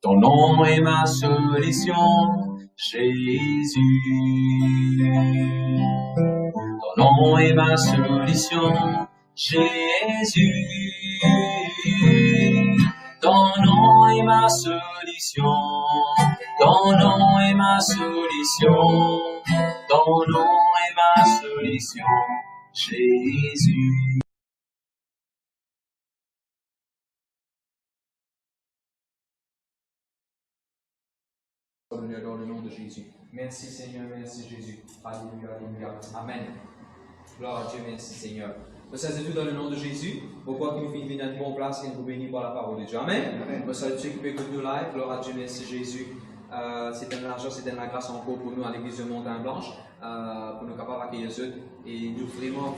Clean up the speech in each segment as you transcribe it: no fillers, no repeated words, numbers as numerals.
Ton nom est ma solution, Jésus. Ton nom est ma solution, Jésus. Ton nom est ma solution. Ton nom est ma solution. Ton nom est ma solution, Jésus. Dans le nom de Jésus. Merci Seigneur, merci Jésus. Alléluia, alléluia. Amen. Gloire à Dieu, merci Seigneur. Nous sommes tous dans le nom de Jésus. Pourquoi qu'il nous fait venir à une bonne place et nous bénir par la parole de Dieu. Amen. Nous sommes tous qui peuvent écouter nous live. Gloire à Dieu, merci Jésus. C'est un argent, c'est une grâce encore pour nous à l'église de Montagne Blanche, pour nous capables d'accueillir les autres. Et nous vraiment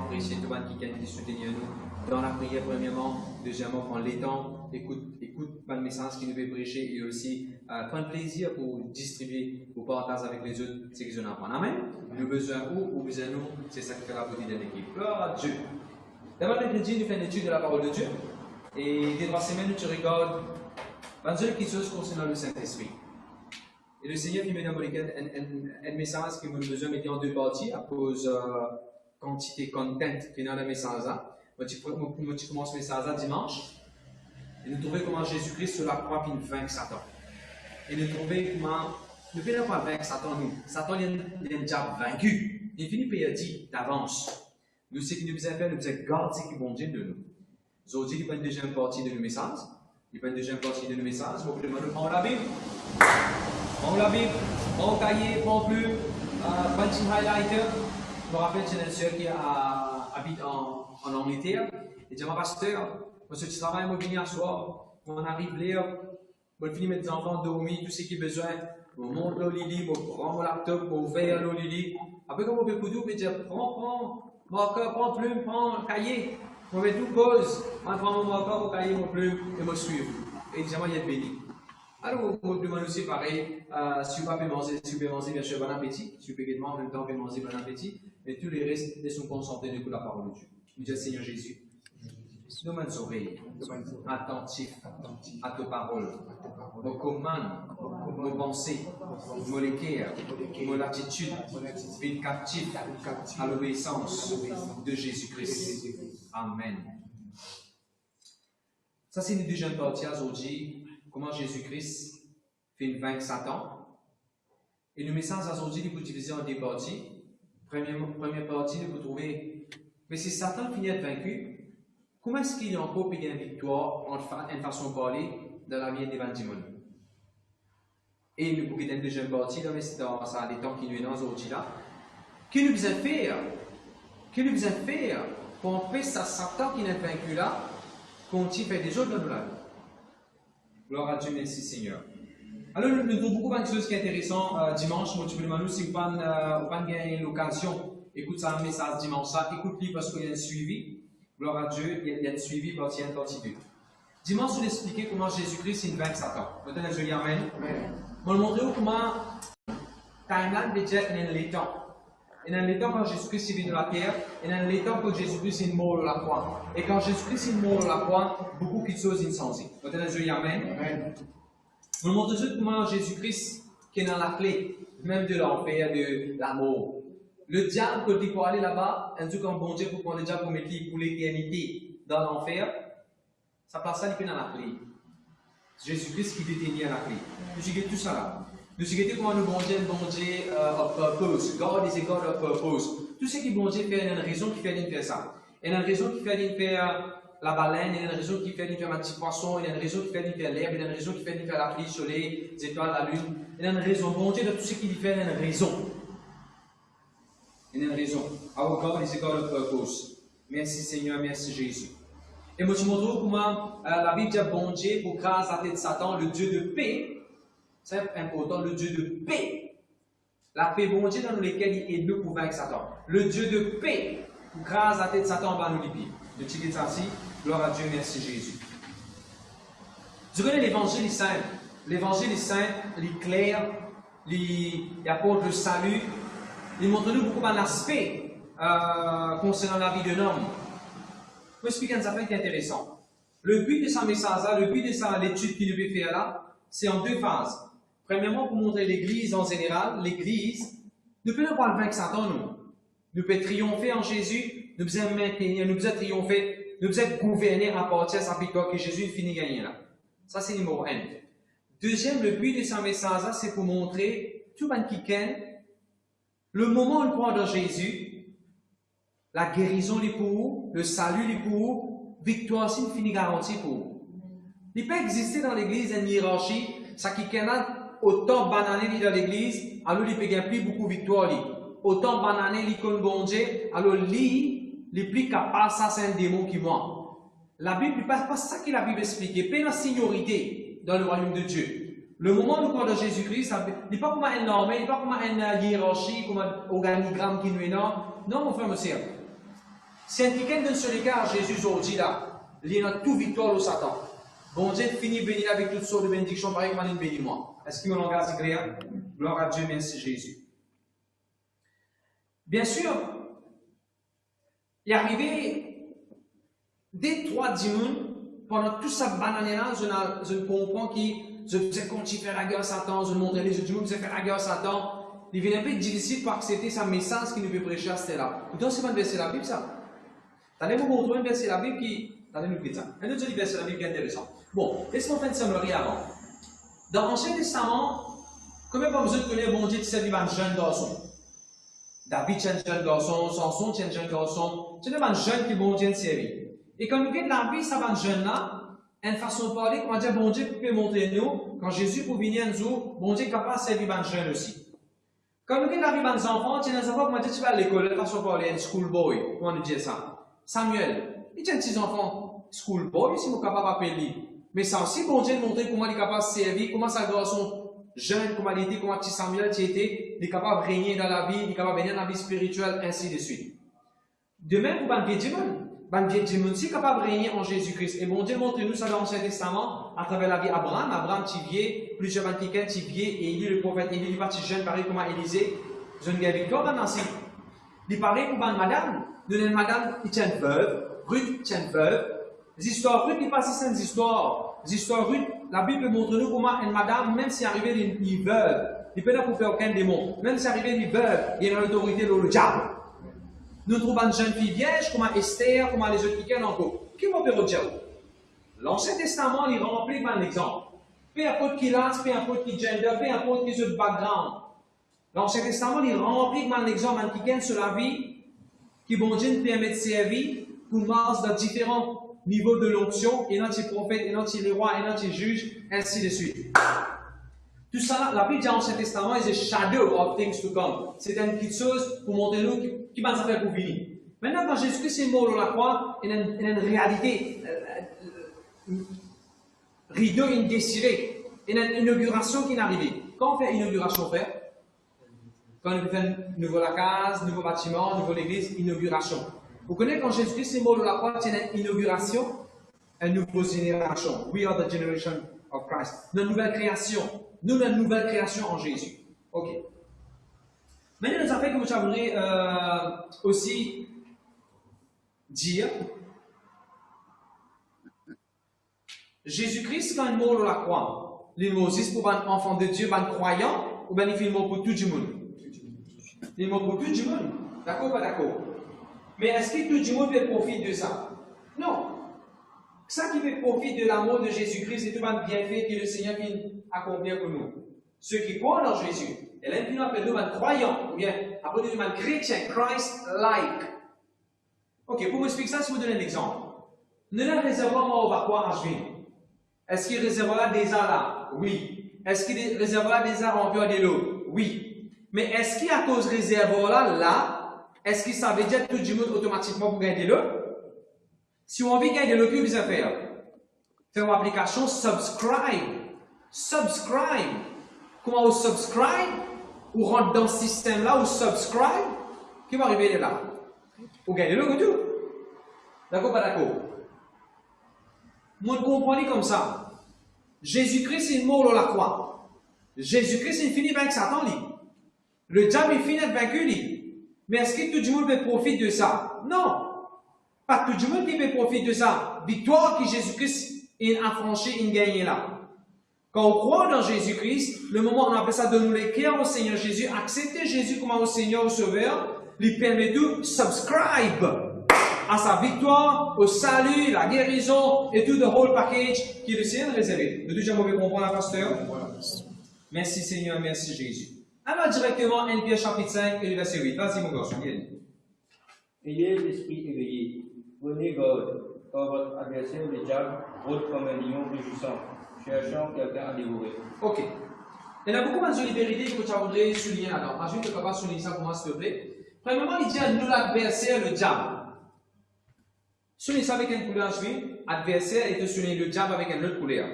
apprécier tout le monde qui soutient nous dans la prière, premièrement. Deuxièmement, prendre les temps, écoute le message qui nous veut prêcher et aussi prendre plaisir pour distribuer, pour partager avec les autres ce qu'ils ont appris. Amen. Nous besoin ou besoin nous, c'est ça qui fait la beauté de l'équipe. Gloire à Dieu. D'abord, mercredi, nous faisons une étude de la parole de Dieu. Et des 3 semaines, tu regardes 22 quelque chose concernant le Saint-Esprit. Et le Seigneur qui me donne un message que nous avons besoin de mettre en 2 parties à cause de la quantité content qui est dans le message. Moi, tu commences le message dimanche. Et nous trouvons comment Jésus-Christ sur la croix puis vainc Satan. Et nous trouvons comment nous ne pouvons pas vaincre Satan, nous. Satan, il est déjà vaincu. Il finit par dire d'avance. Nous, ce que nous devons faire, nous devons garder ce qui est bon Dieu de nous. Aujourd'hui, il y a une deuxième partie de nos messages. Il y a une deuxième partie de nos messages. Vous pouvez demander, prends la Bible. Prends la Bible, prends le cahier, prends le plume, prends un petit highlighter. Je me rappelle, j'ai une soeur qui habite en Angleterre. Elle dit, ma pasteur, moi, ce travail, moi, venir à soir, on arrive là, on finit mettre les enfants dormir, tout ce qui est besoin. On monte le Lily, on prend mon laptop, on ouvre le Lily. Après, comme on peut couper, on peut dire, prends marqueur, prends plume, prends cahier. On met tout pause, on prend mon marqueur, mon cahier, mon plume, et me suivre. Et évidemment, il y a béni. Alors, on me demande aussi pareil, si vous pouvez manger, bien sûr, bon appétit. Si vous pouvez en même temps, manger, bon appétit. Mais tous les restes, ils sont concentrés de la parole de Dieu. Nous disons, Seigneur Jésus, nous nos oreilles, attentifs à tes paroles, nos commandes, nos pensées, nos lecteurs, nos attitudes, une captive à l'obéissance de Jésus-Christ. Amen. Ça, c'est une deuxième partie aujourd'hui, comment Jésus-Christ fait vaincre Satan. Et le message aujourd'hui, il peut diviser en 2 parties. Première partie, il peut trouver, mais si Satan finit à être vaincu, comment est-ce qu'il y a encore une victoire en façon de parler dans la vie d'évangile? Et nous pouvons une deuxième partie, dans les temps qui nous est dans aujourd'hui là. Qu'est-ce que nous devons faire? Qu'est-ce que nous devons faire pour empêcher Satan qui n'est vaincu là, continue à faire des autres dans la vie? Gloire à Dieu, merci Seigneur. Alors, nous trouvons beaucoup de choses qui sont intéressantes dimanche. Moi, tu me demandes si vous n'avez pas l'occasion, écoute ça, un message dimanche, ça, écoute-le parce qu'il y a un suivi. Gloire à Dieu, il y a un suivi partie 1, partie 2. Dimanche, je vais expliquer comment Jésus-Christ il vainc Satan. Maintenant, je vais dire Amen. Je vais vous montrer comment timeline veut dire dans les temps. Et dans les temps, quand Jésus-Christ est venu de la terre, et dans les temps, quand Jésus-Christ est mort de la croix. Et quand Jésus-Christ est mort de la croix, beaucoup de choses sont changées. Maintenant, je vais dire Amen. Je vais vous montrer comment Jésus-Christ qui est dans la clé, même de l'enfer, de l'amour. Le diable, quand il faut aller là-bas, un truc comme bon Dieu pour prendre le diable pour mettre pour l'éternité dans l'enfer, ça place ça, il est dans la clé. Jésus-Christ qui détenait la clé. Nous avons tout ça là. Nous avons comment le bon Dieu of purpose. God is a God of purpose. Tout ce qui bon Dieu fait, il y a une raison qui fait faire ça. Il y a une raison qui fait faire la baleine, il y a une raison qui fait faire un petit poisson, il y a une raison qui fait faire l'herbe, il y a une raison qui fait faire la pluie, le soleil, les étoiles, la lune. Il y a une raison. Bon Dieu, de tout ce qu'il fait, il y a une raison. Il y a une raison. Our God is a God of purpose. Merci Seigneur, merci Jésus. Et moi, je montre comment la Bible dit bon Dieu pour grâce à la tête de Satan, le Dieu de paix. C'est important, le Dieu de paix. La paix, bon Dieu, dans lequel il est nous pour vaincre Satan. Le Dieu de paix, pour grâce à la tête de Satan, va nous libérer. Le titre est ainsi. Gloire à Dieu, merci Jésus. Je connais l'évangile est simple. L'évangile est simple, il est clair, il apporte le salut. Il montre nous beaucoup d'aspects concernant la vie d'un homme. Je vais expliquer un affaire qui est intéressant. Le but de ce message-là, le but de l'étude qu'il nous fait là, c'est en deux phases. Premièrement, pour montrer l'Église en général, l'Église, nous pouvons pas le vaincre Satan, nous. Nous pouvons triompher en Jésus, nous pouvons maintenir, nous pouvons triompher, nous pouvons gouverner à partir de sa victoire que Jésus finit gagner là. Ça, c'est numéro 1. Deuxième, le but de ce message-là, c'est pour montrer tout le monde qui connaît le moment où on croit dans Jésus, la guérison est pour vous, le salut est pour vous, victoire c'est une finie garantie pour vous. Il peut exister dans l'Église une hiérarchie, ça qui connaît autant banané dans l'Église, alors il peut gagner plus beaucoup de victoire. Autant banané l'icône bon Dieu, alors lui, il est plus capable, ça c'est un démon qui ment. La Bible n'est pas ça que la Bible explique, il n'y a pas de seniorité dans le royaume de Dieu. Le moment où nous croyons dans Jésus-Christ, il n'est pas comme un norme, il n'est pas comme une hiérarchie, comme un organigramme qui nous est non. Non, mon frère, monsieur. Si un quelqu'un donne sur l'égard à Jésus aujourd'hui, là, il y a toute victoire au Satan. Bon Dieu finit béni avec toutes sortes de bénédictions, pareil comme il bénit moi. Est-ce que mon langage est clair? Gloire à Dieu, merci Jésus. Bien sûr, il est arrivé des 3 dimanches, pendant toute cette banane-là, je comprends je faisais continuer à faire la guerre à Satan, je montrais les autres dimanches, je faisais faire la guerre à Satan. Il devient un peu difficile pour accepter ce message qu'il nous veut prêcher à ce là. Donc, c'est pas un verset de la Bible, ça. Allez vous montrer un verset de la Bible qui. Allez nous dire ça. Un autre verset de la Bible qui est intéressant. Bon, laisse-moi faire une summary avant. Dans l'Ancien Testament, combien de besoin de connaître bon Dieu qui servit un jeune garçon? David tient un jeune garçon, Samson tient un jeune garçon, c'est un jeune qui bon Dieu servi. Et quand nous regardons la vie, ça va un jeune là, une façon de parler, comment dire, bon Dieu peut montrer nous, quand Jésus pour venir nous, bon Dieu est capable de servir un jeune aussi. Quand nous regardons la vie des enfants, tu as des enfants, comment dire, tu vas à l'école, une façon de parler, un schoolboy, comment nous dire ça? Samuel, il tient un petit enfant, schoolboy, si vous êtes capable d'appeler. Mais ça aussi, bon Dieu montrer comment il est capable de servir, comment ça garçon jeune, comment il était, comment petit Samuel était, il est capable de régner dans la vie, il est capable de régner dans la vie spirituelle, ainsi de suite. De même pour Ban Viedjimon. Ban Viedjimon aussi capable de régner en Jésus-Christ. Et bon Dieu montre-nous ça dans l'Ancien Testament, à travers la vie d'Abraham. Abraham, Tivier, plusieurs Bantiquins, Tivier, et Élie, le prophète, Élie, il est parti jeune, pareil comme Élisée. Jeune gars victoire dans Nancy. Il paraît pour Ban Madame. De Madame, il tient veuve, Ruth tient veuve. Les histoires Ruth, il passe ces histoires. Les histoires Ruth, la Bible montre-nous comment une madame, même si arrivée une veuve, il peut pas pour faire aucun démon. Même si arrivée une veuve, il y a l'autorité de le diable. Nous trouvons une jeune fille vierge, comme Esther, comme les autres qui viennent encore. Qui vont faire au diable? L'Ancien Testament, il remplit par l'exemple. Peu importe qui race, peu importe qui gender, peu importe qui autre background. L'Ancien Testament, il remplit par l'exemple qui gagne sur la vie, qui bon Dieu nous permet de servir pour marcher dans différents niveaux de l'onction, et notre prophète, et notre roi, et notre juge, ainsi de suite. Tout ça, la Bible dit dans l'Ancien Testament, is a shadow of things to come. C'est une petite chose pour montrer nous qui va nous faire pour venir. Maintenant, quand Jésus-Christ est mort sur la croix, il y a une réalité, rideau indésiré, il y a une inauguration qui est arrivée. Quand on fait inauguration, frère? Quand on fait un nouveau la case, nouveau bâtiment, nouveau l'église, inauguration. Vous connaissez quand Jésus-Christ est mort sur la croix, il y a une inauguration, une nouvelle génération. We are the generation of Christ. Une nouvelle création. Nous, une nouvelle création en Jésus. Ok. Maintenant, nous avons fait que je voudrais aussi dire Jésus-Christ, quand il est mort sur la croix, il est mort juste pour un enfant de Dieu, un croyant, ou bien il est mort pour tout le monde? Il est mort pour tout le monde. D'accord ou pas d'accord? Mais est-ce que tout le monde fait profit de ça? Non. Ça qui fait profit de l'amour de Jésus-Christ, c'est tout le bienfait que le Seigneur vient accomplir pour nous. Ceux qui croient dans Jésus, et là, nous appelons un croyant, ou bien appelons un chrétien, Christ-like. Ok, pour vous expliquer ça, je vais vous donner un exemple. Nous avons un réservoir au Barquois à Juin. Est-ce qu'il y a un réservoir déjà là? Oui. Est-ce qu'il y a un réservoir déjà rempli de l'eau? Oui. Mais est-ce qu'il y a à cause réservoir là, est-ce que ça veut dire que tout le monde automatiquement pour gagner de l'eau? Si on veut gagner de l'eau, qu'est-ce que vous allez faire? Faire une application subscribe. Subscribe. Comment on subscribe? Ou rentre dans ce système-là, ou subscribe? Qui va arriver là? Vous gagnez de l'eau, tout. D'accord, pas d'accord? Moi, je comprends comme ça. Jésus-Christ est mort sur la croix. Jésus-Christ est fini avec Satan. Le diable est fini avec vaincu. Mais est-ce que tout le monde peut profiter de ça? Non. Pas tout le monde qui peut profiter de ça. Victoire que Jésus-Christ a franchi, il a gagné là. Quand on croit dans Jésus-Christ, le moment où on appelle ça de nous les cœurs au Seigneur Jésus, accepter Jésus comme au Seigneur, au Sauveur, lui permet de subscribe à sa victoire, au salut, la guérison et tout le whole package qui est le Seigneur réservé. Nous déjà mauvais comprendre, pasteur? Merci Seigneur, merci Jésus. Alors directement, 1 Pierre chapitre 5 et le verset 8. Vas-y mon garçon, viens. Ayez l'esprit éveillé, prenez garde, car votre adversaire, le diable, rôde comme un lion rugissant, cherchant quelqu'un à dévorer. Ok. Il y en a beaucoup de vérités que tu voudrais souligner là-dedans. Je ne peux pas souligner ça pour moi, s'il te plaît. Premièrement, il dit à nous l'adversaire, le diable. Souligner ça avec une couleur ensuite, adversaire, et te souligner le diable avec une autre couleur.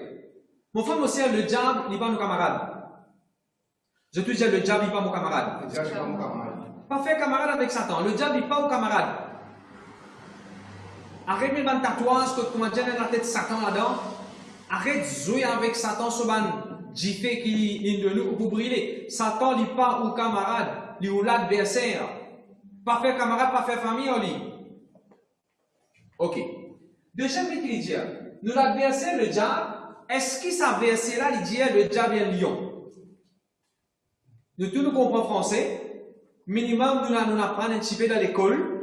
Mon frère, aussi, le diable, il n'est pas nos camarades. Je te dis, le diable n'est pas mon camarade. Le diable n'est pas mon camarade. Pas faire camarade avec Satan. Le diable n'est pas mon camarade. Arrête de mettre tatouage que tu m'as déjà dans la tête Satan là-dedans. Arrête de jouer avec Satan sur le jiffé qui est de nous pour briller. Satan n'est pas mon camarade, il est l'adversaire. Pas faire camarade, pas faire famille, on lit. Ok. Deuxième truc qu'il dit, nous l'adversaire, le diable, est-ce qu'il s'adversaire là, il dit le diable est un lion? Nous tous nous comprenons français. Minimum, nous apprenons un petit peu dans l'école.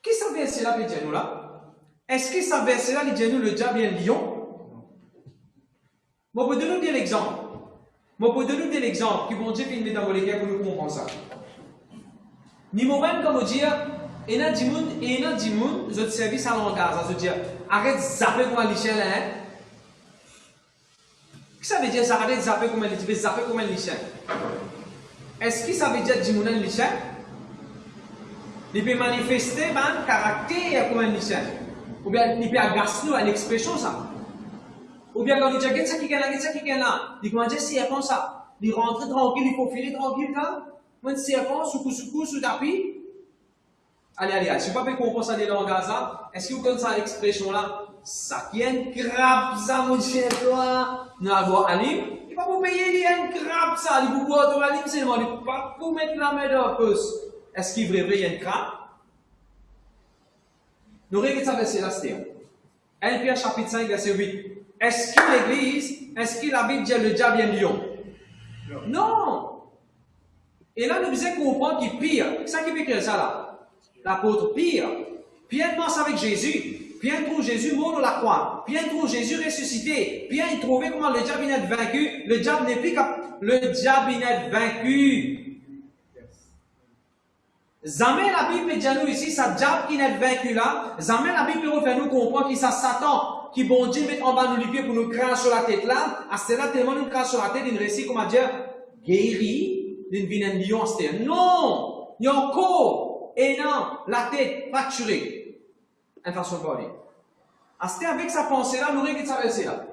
Qui s'adversaire là, il dit nous là? Est-ce qu'il s'adversaire là, il dit nous le diable est un lion? Moi, pour donner un exemple. Moi, pour donner un exemple, qui vont dire qu'il met dans les cœurs pour nous comprendre ça. Ni moi-même, comme dire, et il y a des gens, ils ont service à langage, ils ont dit, arrête de zapper comme un lichen là, hein? Qu'est-ce que ça veut dire, ça arrête de zapper comme un lichen? Tu veux zapper comme un lichen? Est-ce que ça veut dire que tu es un lichen? Il peut manifester un caractère comme un lichen. Ou bien il peut agacer une expression ça. Ou bien quand il dit, qu'est-ce qu'il y a là? Il commence à dire, c'est comme ça. Il rentre tranquille, il faut filer tranquille là. Moi, serpent, sous tapis. Allez, si vous ne pouvez pas comprendre ça des langages là, est-ce que vous connaissez cette expression-là? Ça qui est un crabe, ça, mon chien, toi. Nous avons Alim. Il ne va pas vous payer, il y a un crabe, ça. Il vous boit ton Alim, c'est le monde. Il ne va pas vous mettre la main dans le pouce. Est-ce qu'il est vrai, il y a un crabe? Nous regardons ça, verset là, c'était 1 Pierre chapitre 5, verset 8. Est-ce que l'Église, est-ce que la Bible dit le diable est un lion? Non! Et là, nous devons comprendre qu'il pire. C'est ça qui peut écrire ça là. L'apôtre Pierre. Pierre pense avec Jésus. Pierre trouve Jésus mort dans la croix. Pierre trouve Jésus ressuscité. Pierre il trouvait comment le diable est vaincu. Le diable n'est plus qu'à. Le diable est vaincu. Jamais la Bible dit à nous ici, ça diable qui est vaincu là. Jamais la Bible peut faire nous comprendre qu'il ça Satan qui bon Dieu met en bas nos pieds pour nous cracher sur la tête là. À cela tellement nous crache sur la tête, il récit comment dire guéri. D'une vilaine lion, c'était non! Il y a encore énorme, la tête fracturée. Une façon de parler. C'était avec sa pensée-là, nous regardons ça verset là.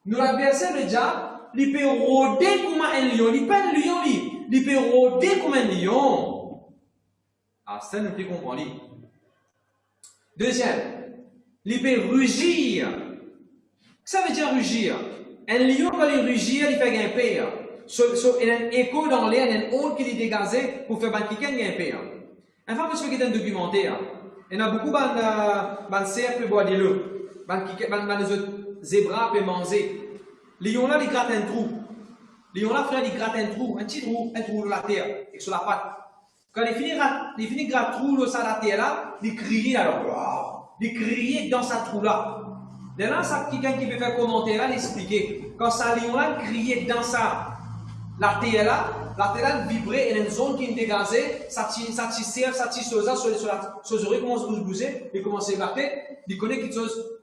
Nous l'adversaire le diable, il peut rôder comme un lion. Il n'est pas un lion, il peut rôder comme un lion. Ah, ça nous fait comprendre. Deuxième, il peut rugir. Ça veut dire rugir. Un lion, quand il rugit, il fait grimper. Il y a un écho dans l'air, il y a une onde qui est dégagée pour faire quelqu'un grimper. Enfin, je fais un documentaire. Il y a beaucoup de cercles bois de l'eau. De zébras peuvent manger. Les lions là, ils grattent un trou. Les lions là, frère, ils grattent un trou dans la terre, et sur la patte. Quand ils finissent de gratter trou sur la terre là, ils crient alors. Ils crient dans sa trou là. Là, ça, quelqu'un qui peut faire commentaire là, l'expliquer. Quand ça lion là criait dans la terre là vibrait, et il y a une zone qui est dégagée, ça tire sur les oreilles, commence à bouger, il commence à gratter, il connaît quelque chose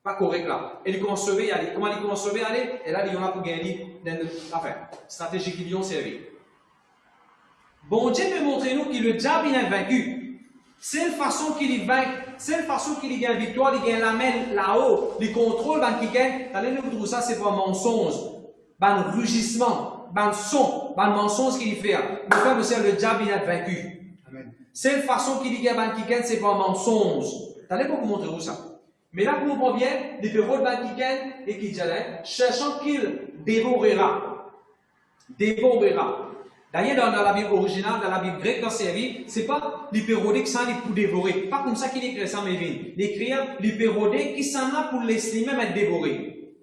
pas correct là. Et il commence à sauver, aller. Comment il commence à sauver, aller? Et là, il y en a pour gagner enfin, stratégie qui lui ont servi. Bon Dieu peut montrer nous que le diable est vaincu. C'est la façon qu'il est vaincu, c'est la façon qu'il gagne victoire, il gagne la main là-haut, il contrôle, il gagne. Allez, nous trouvons ça, c'est pas un mensonge, un rugissement. Ben son, ben mensonge qu'il fait. Le frère, monsieur, le diable, il est vaincu. C'est la façon qu'il gagne, ben qui gagne, c'est pas un mensonge. T'allais pas vous montrer où ça. Mais là, vous comprenez bien, il peut rôle ben qui gagne et qui dit, cherchant qu'il dévorera. D'ailleurs, dans la Bible originale, dans la Bible grecque, dans série, c'est pas l'hyperodé qui s'en est pour dévorer. Pas comme ça qu'il écrit ça, mais il écrit l'hyperodé qui s'en a pour laisser même être dévoré.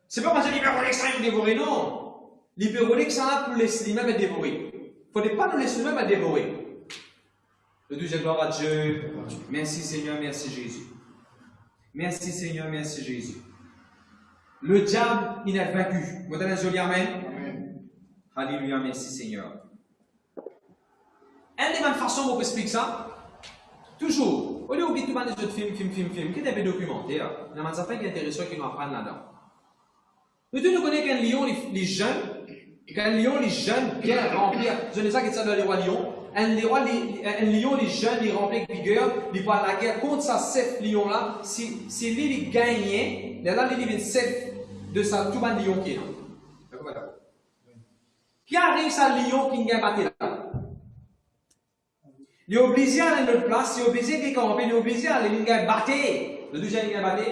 C'est pas parce que l'hyperodé qui s'en est dévoré, non. L'hyperodé qui s'en a pour laisser même être dévoré. Il ne faudrait pas nous laisser même être dévoré. Le deuxième gloire à Dieu. Merci Seigneur, merci Jésus. Merci Seigneur, merci Jésus. Le diable, il est vaincu. Vous avez un joli amen? Alléluia, merci Seigneur. Une des bonnes façons pour expliquer ça, toujours, au lieu d'oublier tout le monde des autres films, qui est un peu documentaire, il y a des affaires qui sont intéressantes qui nous apprennent là-dedans. Nous tous nous connaissons qu'un lion, les jeunes, bien remplis, je ne sais pas qui est dans les rois lions, un lion, les jeunes, les remplis avec vigueur, ils vont à la guerre contre sa chef lion-là, si lui, il gagne, là, il vient chef de sa tout le lion qui est là. Qui arrive à lion qui n'a pas battu là? Il est obligé à aller à notre place, il est obligé de camper, il est obligé à aller à battre. Le deuxième il a battu.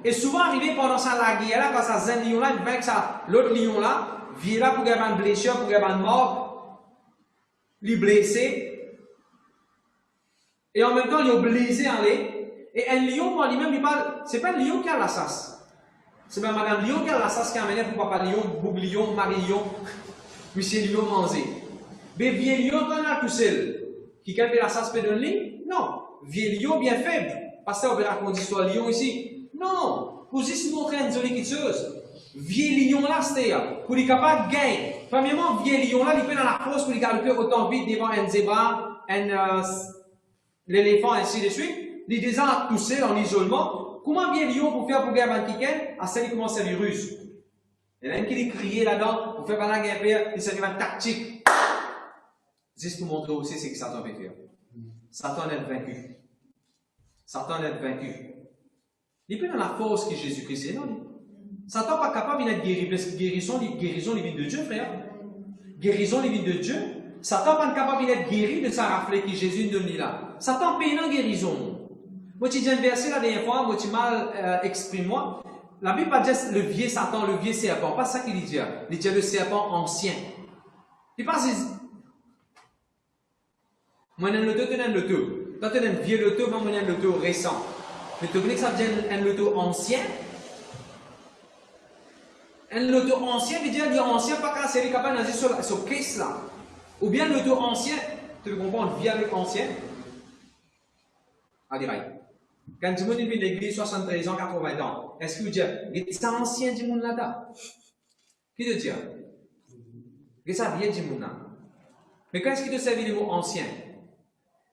Et souvent arrivé pendant ça la guerre là, quand ça un lion là, il vainc ça, l'autre lion là, vient là pour gagner une blessure, pour gagner une mort, il est blessé. Et en même temps, il est blessé en aller. Et un lion, par lui-même, il parle, c'est pas un lion qui a la sasse. C'est pas Madame Lion qui a la sasse qui a amené pour Papa Lion, Boub Lion, Marie Lion. Monsieur Lion manger. Mais vieux lion, quand on a tout seul, qui calme la sens de lui? Non. Vieux lion bien faible. Parce que on va raconter l'histoire lion ici. Non. Pour juste montrer une jolie chose. Vieux lion là, c'est pour être capable de gagner. Premièrement, vieux lion là, il peut dans la course pour galoper autant vite devant un zébra, l'éléphant, ainsi de suite. Il descend tout seul en isolement. Comment vieux lion pour faire pour gagner un kicken? À ça, il commence à virus. Il y en a un qui dit crier là-dedans, pour faire pas la guerre, il s'agit d'une tactique. Juste pour montrer aussi ce que Satan peut faire. Satan est vaincu. Satan est vaincu. Il peut dans la force que Jésus-Christ est, non? Satan n'est pas capable d'être guéri, parce que guérison, il vient de Dieu, frère. Guérison, il vient de Dieu. Satan n'est pas capable d'être guéri de sa raflée que Jésus nous donne là. Satan paye une guérison. Moi, tu dis un verset la dernière fois, moi, tu mal exprimé moi. La Bible pas dire le vieux Satan, le vieux serpent. Pas ça qu'il dit. Il dit le serpent ancien. Il pas moi, j'ai un loto, tu as un loto. Toi, tu as un vieux loto, moi, j'ai un loto récent. Mais tu veux que ça devienne un loto ancien? Un loto ancien veut dire ancien, pas quand c'est capable d'agir sur ce caisse là. Ou bien le loto ancien, tu veux comprendre, vie avec ancien? Allez, right. Quand tu vient de l'église 73 ans, 80 ans, est-ce que vous dites, c'est ancien du monde là-dedans? Qui te dit? C'est ça vient du monde là. Mais qu'est-ce qui te servait le mot ancien?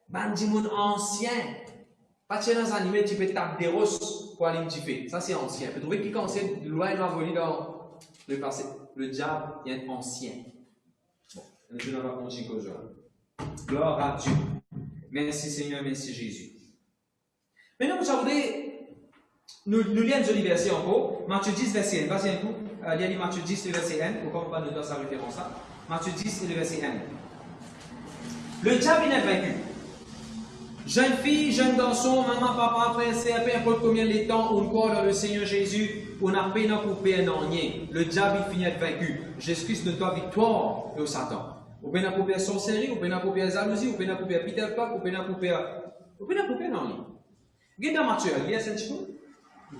Ben, du monde ancien. Pas de dans un animé, tu peux taper des rosses pour aller me fais. Ça, c'est ancien. Tu peux trouver qui ancien, loin de venir dans le passé. Le diable est ancien. Bon, nous allons continuer aujourd'hui. Gloire à Dieu. Merci Seigneur, merci Jésus. Maintenant, vous savez, nous lisons un joli verset encore. Matthieu 10, verset 1. Vas-y un coup. Il y a Matthieu 10, le verset 1. Pourquoi on ne va pas nous donner sa référence là? Matthieu 10, le verset 1. Le diable est vaincu. Jeune fille, jeune garçon, maman, papa, frère, sœur, peu importe combien de temps on croit dans le Seigneur Jésus, on n'a pas coupé un rien. Le diable il finit être vaincu. Jésus-Christ donne toi victoire au Satan. Ou bien couper sorcellerie, ou bien couper jalousie, ou bien couper Peter Pan, ou bien couper non rien. Regarde dans Matthieu, il y a cette chose.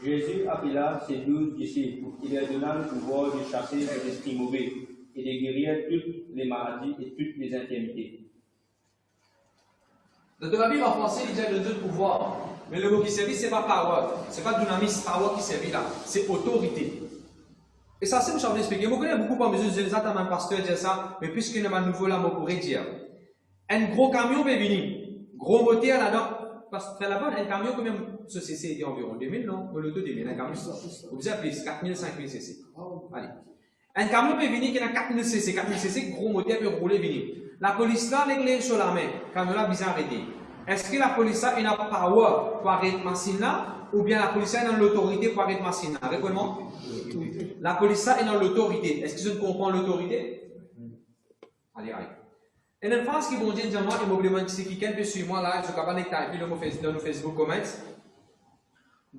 Jésus appela ses 12 disciples. Il leur donna le pouvoir de chasser les esprits mauvais et de guérir toutes les maladies et toutes les infirmités. Dans la Bible en français, il dit le Dieu de pouvoir. Mais le mot qui servit, ce n'est pas power. Ce n'est pas dynamisme, power qui servit là. C'est autorité. Et ça, c'est ce que je vais expliquer. Je connais beaucoup par mesure de Jésus, un pasteur dire ça, mais puisque nous avons un nouveau là, je pourrais dire. Un gros camion peut venir. Gros moteur là-dedans. Parce que là-bas, un camion, combien de cc était environ 2000, non? L'auto 2000, un camion. Vous appelez 4000, 5000 cc. Allez. Un camion peut venir qui a 4000 cc. 4000 cc, gros moteur peut rouler, venir. La police là, l'église sur la main, quand on a besoin d'arrêter. Est-ce que la police là, a power pour arrêter la machine là, ou bien la police là, a l'autorité pour arrêter la machine là? Répondez-moi. La police là, est dans l'autorité. Est-ce que je comprends l'autorité? Allez, allez. Et une phrase qui vont dire, moi, et m'oubliez si quelqu'un peut suivre moi là, je suis capable de taper dans nos Facebook comments.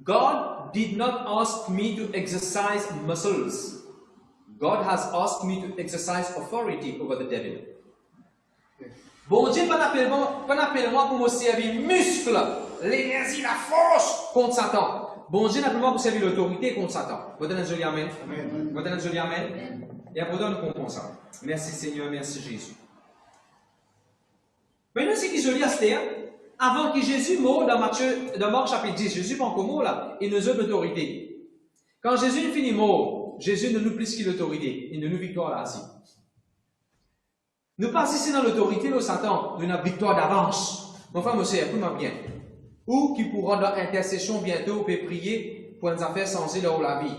God did not ask me to exercise muscles. God has asked me to exercise authority over the devil. Bon Dieu, pas appelle-moi pour me servir muscle, l'énergie, la force contre Satan. Bon Dieu, appelle-moi pour servir l'autorité contre Satan. Vous donnez un joli amen. Vous donnez un joli amen. Et après, nous comprenons ça. Merci Seigneur, merci Jésus. Maintenant, ce qui est joli à ce terme, avant que Jésus meure dans Marc chapitre 10, Jésus pas encore mort là, il nous donne l'autorité. Quand Jésus finit mort, Jésus ne nous plus qu'il l'autorité, il ne nous victoire là aussi. Nous pas ici dans l'autorité de Satan, nous avons victoire d'avance. Mon frère, monsieur, écoute-moi bien. Ou qui pourra dans intercession bientôt, peut prier pour une affaire censée dans la vie.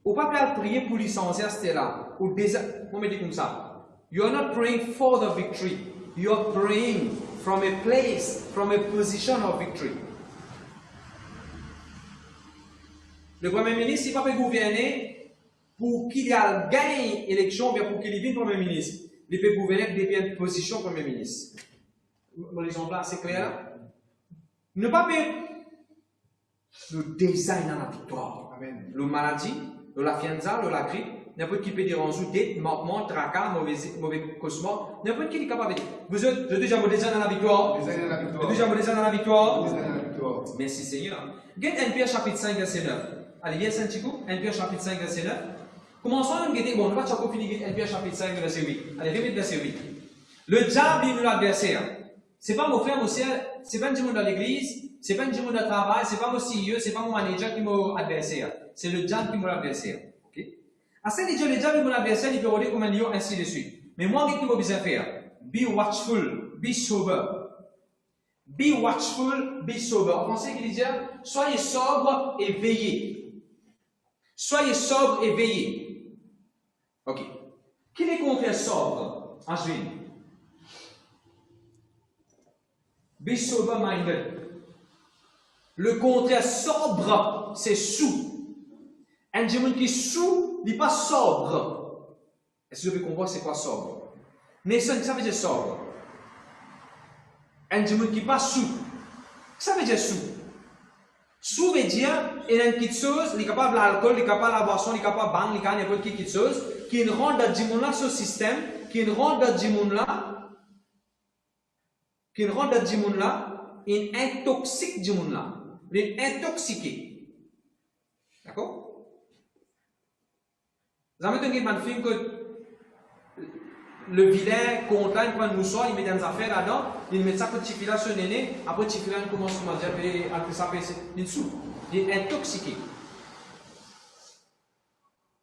Ou pas prier pour licencier à ce là. Ou déjà, on me dit comme ça. You are not praying for the victory. You are praying from a place, from a position of victory. Le Premier ministre, il ne peut pas gouverner pour qu'il ait gagné l'élection, bien pour qu'il devienne Premier ministre. Il peut gouverner depuis une position Premier ministre. L'exemple là, c'est clair? Ne pas le design dans la victoire. Amen. Le maladie, la fianza, la grippe, n'importe qui peut dire en joue, dette, manquement, tracas, mauvais cauchemar, n'importe qui est capable de dire. Vous êtes déjà mon design dans la victoire? Déjà mon design dans la victoire? Merci Seigneur. Get 1 Pierre chapitre 5, verset 9. Allez, viens Saint-Chico, 1 Pierre chapitre 5, verset 9. Commençons à nous guetter. Bon, nous va chaque finir 1 Pierre chapitre 5, verset 8. Allez, viens mettre verset 8. Le diable est l'adversaire. C'est pas mon frère, mon sœur, c'est pas un diable dans l'église, c'est pas un diable dans le travail, c'est pas mon CEO, c'est pas mon manager qui est mon adversaire. C'est le diable qui est mon adversaire. Ok? À ce que le diable est mon adversaire, il peut rôder comme un lion, ainsi de suite. Mais moi, qu'est-ce qu'il m'a besoin de faire? Be watchful, be sober. Be watchful, be sober. En français, il dit, soyez sobre et veillez. Soyez sobre et veillez. Ok. Quel est le contraire sobre? En juillet. Be sober-minded. Le contraire sobre, c'est sous. Un diamant qui est sous, il n'est pas sobre. Est-ce que vous pouvez comprendre c'est quoi sobre? Mais ça veut dire sobre. Un diamant qui n'est pas sous. Ça veut dire sous. Sous veut dire, il y a une petite chose, il est capable de l'alcool, il est capable de la boisson, il est capable de bang, il est capable de n'importe quelle chose, qui rentre dans le diamant là, ce système, qui rentre dans le diamant là, qui rentre dans le diamant là, il intoxique le diamant là. Il est intoxiqué. D'accord? Vous avez entendu un film que le vilain content, il prend une moussoir, il met des affaires là-dedans, il met ça petit filet sur le nez, après petit filet commence à dire, il souffre. Il est intoxiqué.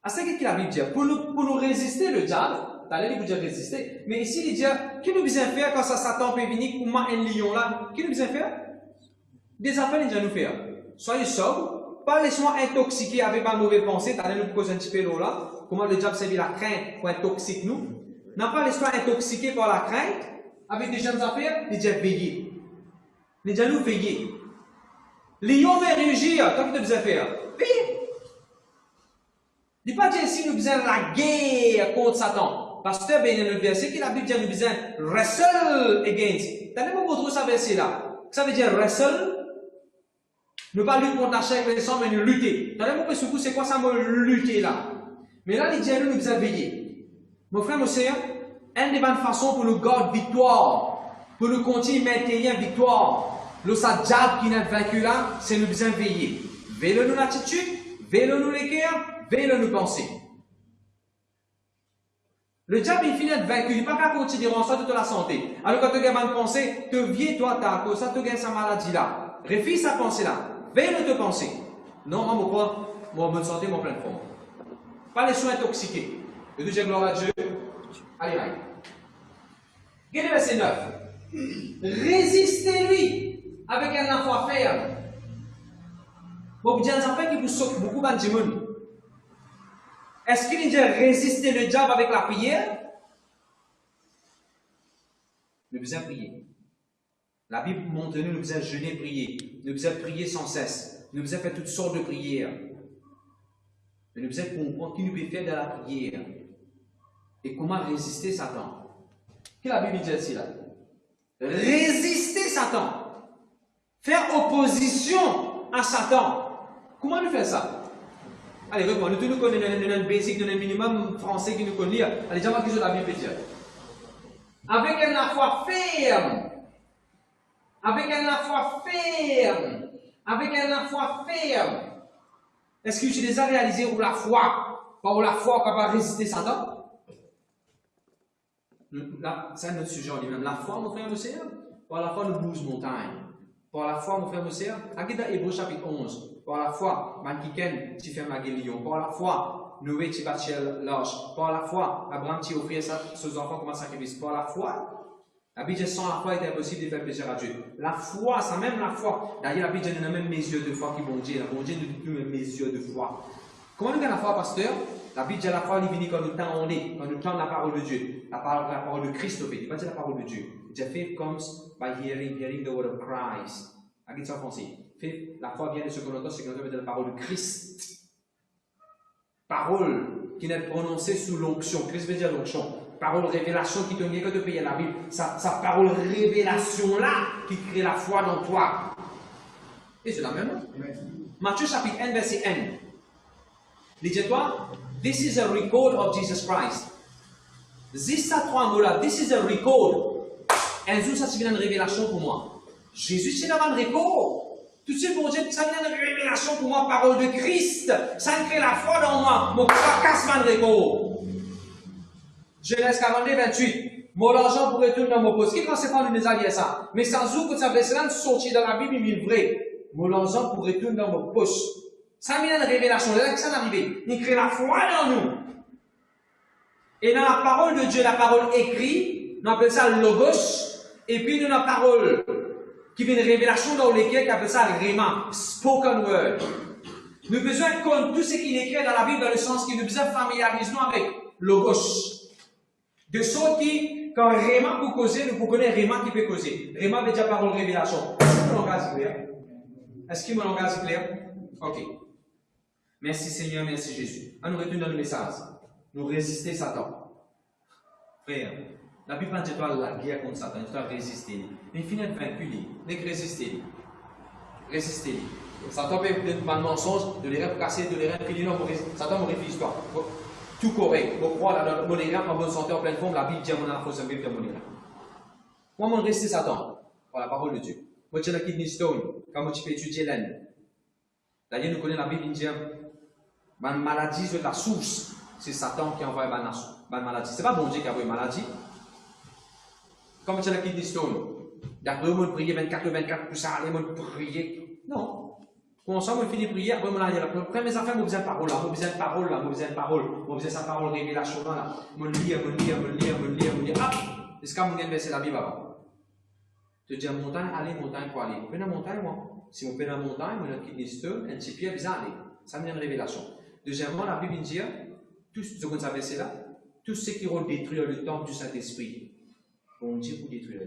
À ce que la Bible dit, pour nous résister le diable, t'as l'air de dire résister, mais ici il dit, qu'est-ce que nous besoin faire quand ça Satan peut venir pour moi un lion là? Qu'est-ce que nous besoin faire? Des affaires, il dit à nous faire. Soyez sobres, pas laissez-moi intoxiquer avec ma mauvaise pensée, t'as l'air de nous causer un petit peu là, comment le diable servit la crainte pour intoxiquer nous. Non pas laissez-moi intoxiquer par la crainte, avec des jeunes affaires, il dit veiller. Il dit à nous veiller. Lion va réagir, qu'est-ce que nous besoin faire? Veiller. Il ne dit pas dire ici nous besoin de la guerre contre Satan. Pasteur, ben, il y a le verset qui la Bible dit nous besoin wrestle against. T'as même pas trop ça verset là. Ça veut dire wrestle. Ne pas lutter contre la chair et le sang, mais nous lutter. T'as même pas ce coup, c'est quoi ça me lutter là? Mais là, il dit à nous besoin veiller. Mon frère, mon sœur, une des bonnes façons pour nous garder victoire, pour nous continuer à maintenir victoire, le diable qui n'est vaincu là, c'est nous besoin veiller. Veillez nous l'attitude, veillez nous les cœurs, veillez nous penser. Le diable, il finit d'être vaincu, il n'est pas qu'à continuer en soi toute la santé. Alors quand tu as une pensée, te viens toi, t'as ça, tu gagnes sa maladie là. Réfléchis sa pensée là. Veille de te penser. Non, moi, bonne santé, mon plein de forme. Pas les soins intoxiqués. Je dis gloire à Dieu. Allez, allez. Regardez le verset 9. Résistez-lui avec un enfant ferme. Bon, vous dites un enfant qui vous sauve beaucoup de gens. Est-ce qu'il dit résister le diable avec la prière? Nous devons prier. La Bible montre nous devons jeûner, prier. Nous devons prier sans cesse. Nous devons faire toutes sortes de prières. Mais nous devons comprendre qui nous peut faire de la prière. Et comment résister Satan. Qu'est-ce que la Bible dit ici là? Résister Satan. Faire opposition à Satan. Comment nous faire ça? Allez, réponds. Nous tous nous connaissons le basic, le minimum français qui nous connaît. Allez, dis-moi qu'est-ce que la Bible dit. Avec la foi ferme. Avec la foi ferme. Avec la foi ferme. Est-ce que tu as déjà réalisé où la foi, par où la foi capable de résister Satan? C'est notre sujet en lui-même. La foi, mon frère, monsieur, par la foi, nous bouge montagne. Par la foi, mon frère, monsieur, regarde dans Hébreux chapitre 11. Par la foi, Mankiken, tu fais Maguélion. Par la foi, Noé, tu bâtis l'arche. Par la foi, Abraham, tu offres ses enfants comme un sacrifice. Par la foi, la Bible dit sans la foi, il est impossible de faire plaisir à Dieu. La foi, ça même la foi. D'ailleurs, la Bible dit, nous avons même mesure de foi qui bon Dieu. La bon Dieu nous plus même mesure de foi. Comment nous avons la foi, pasteur? La Bible dit la foi, elle vient quand nous tendons, quand nous tendons la parole de Dieu. La parole de Christ, il va dire la parole de Dieu. The faith comes by hearing the word of Christ. Regarde ça en français. La foi vient de ce qu'on entend, c'est qu'on entend la parole de Christ. Parole qui n'est prononcée sous l'onction. Christ veut dire l'onction. Parole révélation qui te vient quand tu payes la Bible. Sa parole révélation là qui crée la foi dans toi. Et c'est la même. Matthieu chapitre 1, verset 1. Dis-toi, this is a record of Jesus Christ. Ces trois mots-là, this is a record. Un jour, ça c'est une révélation pour moi. Jésus, c'est un record. Tout de suite, pour dire, ça vient une révélation pour moi, parole de Christ. Ça crée la foi dans moi. Mon corps casse un record. Genèse 42, 28. Mon argent pourrait retourner dans mon poste. Qui pensait pas nous allier ça? Mais sans jour que ça fait cela, sortir dans la Bible, il est vrai. Mon argent pourrait retourner dans mon poste. Ça vient une révélation. C'est là que ça arrive. Il crée la foi dans nous. Et dans la parole de Dieu, la parole écrite, on appelle ça logos. Et puis dans la parole qui vient de révélation dans lesquelles on appelle ça rhéma, spoken word. Nous avons besoin de connaître tout ce qui est écrit dans la Bible dans le sens qui nous besoin de familiariser avec logos. De sorte que, quand Réma peut causer, nous connaissons Réma qui peut causer. Réma veut dire parole révélation. Est-ce que mon langage est clair? Est-ce que mon langage est clair? Ok. Merci Seigneur, merci Jésus. On nous retourne dans le message. Nous résister Satan. Frère, la Bible dit toi la guerre contre Satan, tu dois résister. Mais finalement, vaincu, il faut résister. Résister. Satan peut être un mensonge, de les casser, de les remplir. Non, Satan me refuse toi. Tout correct. Vous croyez dans mon égram en bonne santé, en pleine forme, la Bible dit à mon enfant, c'est Bible de mon égram. Moi, mon rester Satan, par la parole de Dieu. Moi, j'ai la kidney stone, quand tu peux étudier l'aine. D'ailleurs, nous connaissons la Bible, il dit, ma maladie, c'est la source. C'est Satan qui envoie ma maladie. Ce n'est pas bon Dieu qui a envoyé la maladie. Comme tu as la kidney stone, d'après moi, prier 24 pour ça, aller, moi, prier. Non. Quand on finit de prier, après, après mes affaires, j'ai besoin de parole là, j'ai besoin de parole là, j'ai besoin de parole, j'ai besoin de sa parole révélation là. Je lis. Ah! Est-ce que je vais verser la Bible avant? Tu dis à montagne, allez, montagne pour aller. Je vais dans la montagne, moi. Si on fait dans la montagne, on a une kidney stone, un petit pied, bizarre aller. Ça me vient une révélation. Deuxièmement, la Bible dit, tout ce qu'on a versé là, tout ce qui va détruire le temple du Saint-Esprit, bon Dieu pour détruire.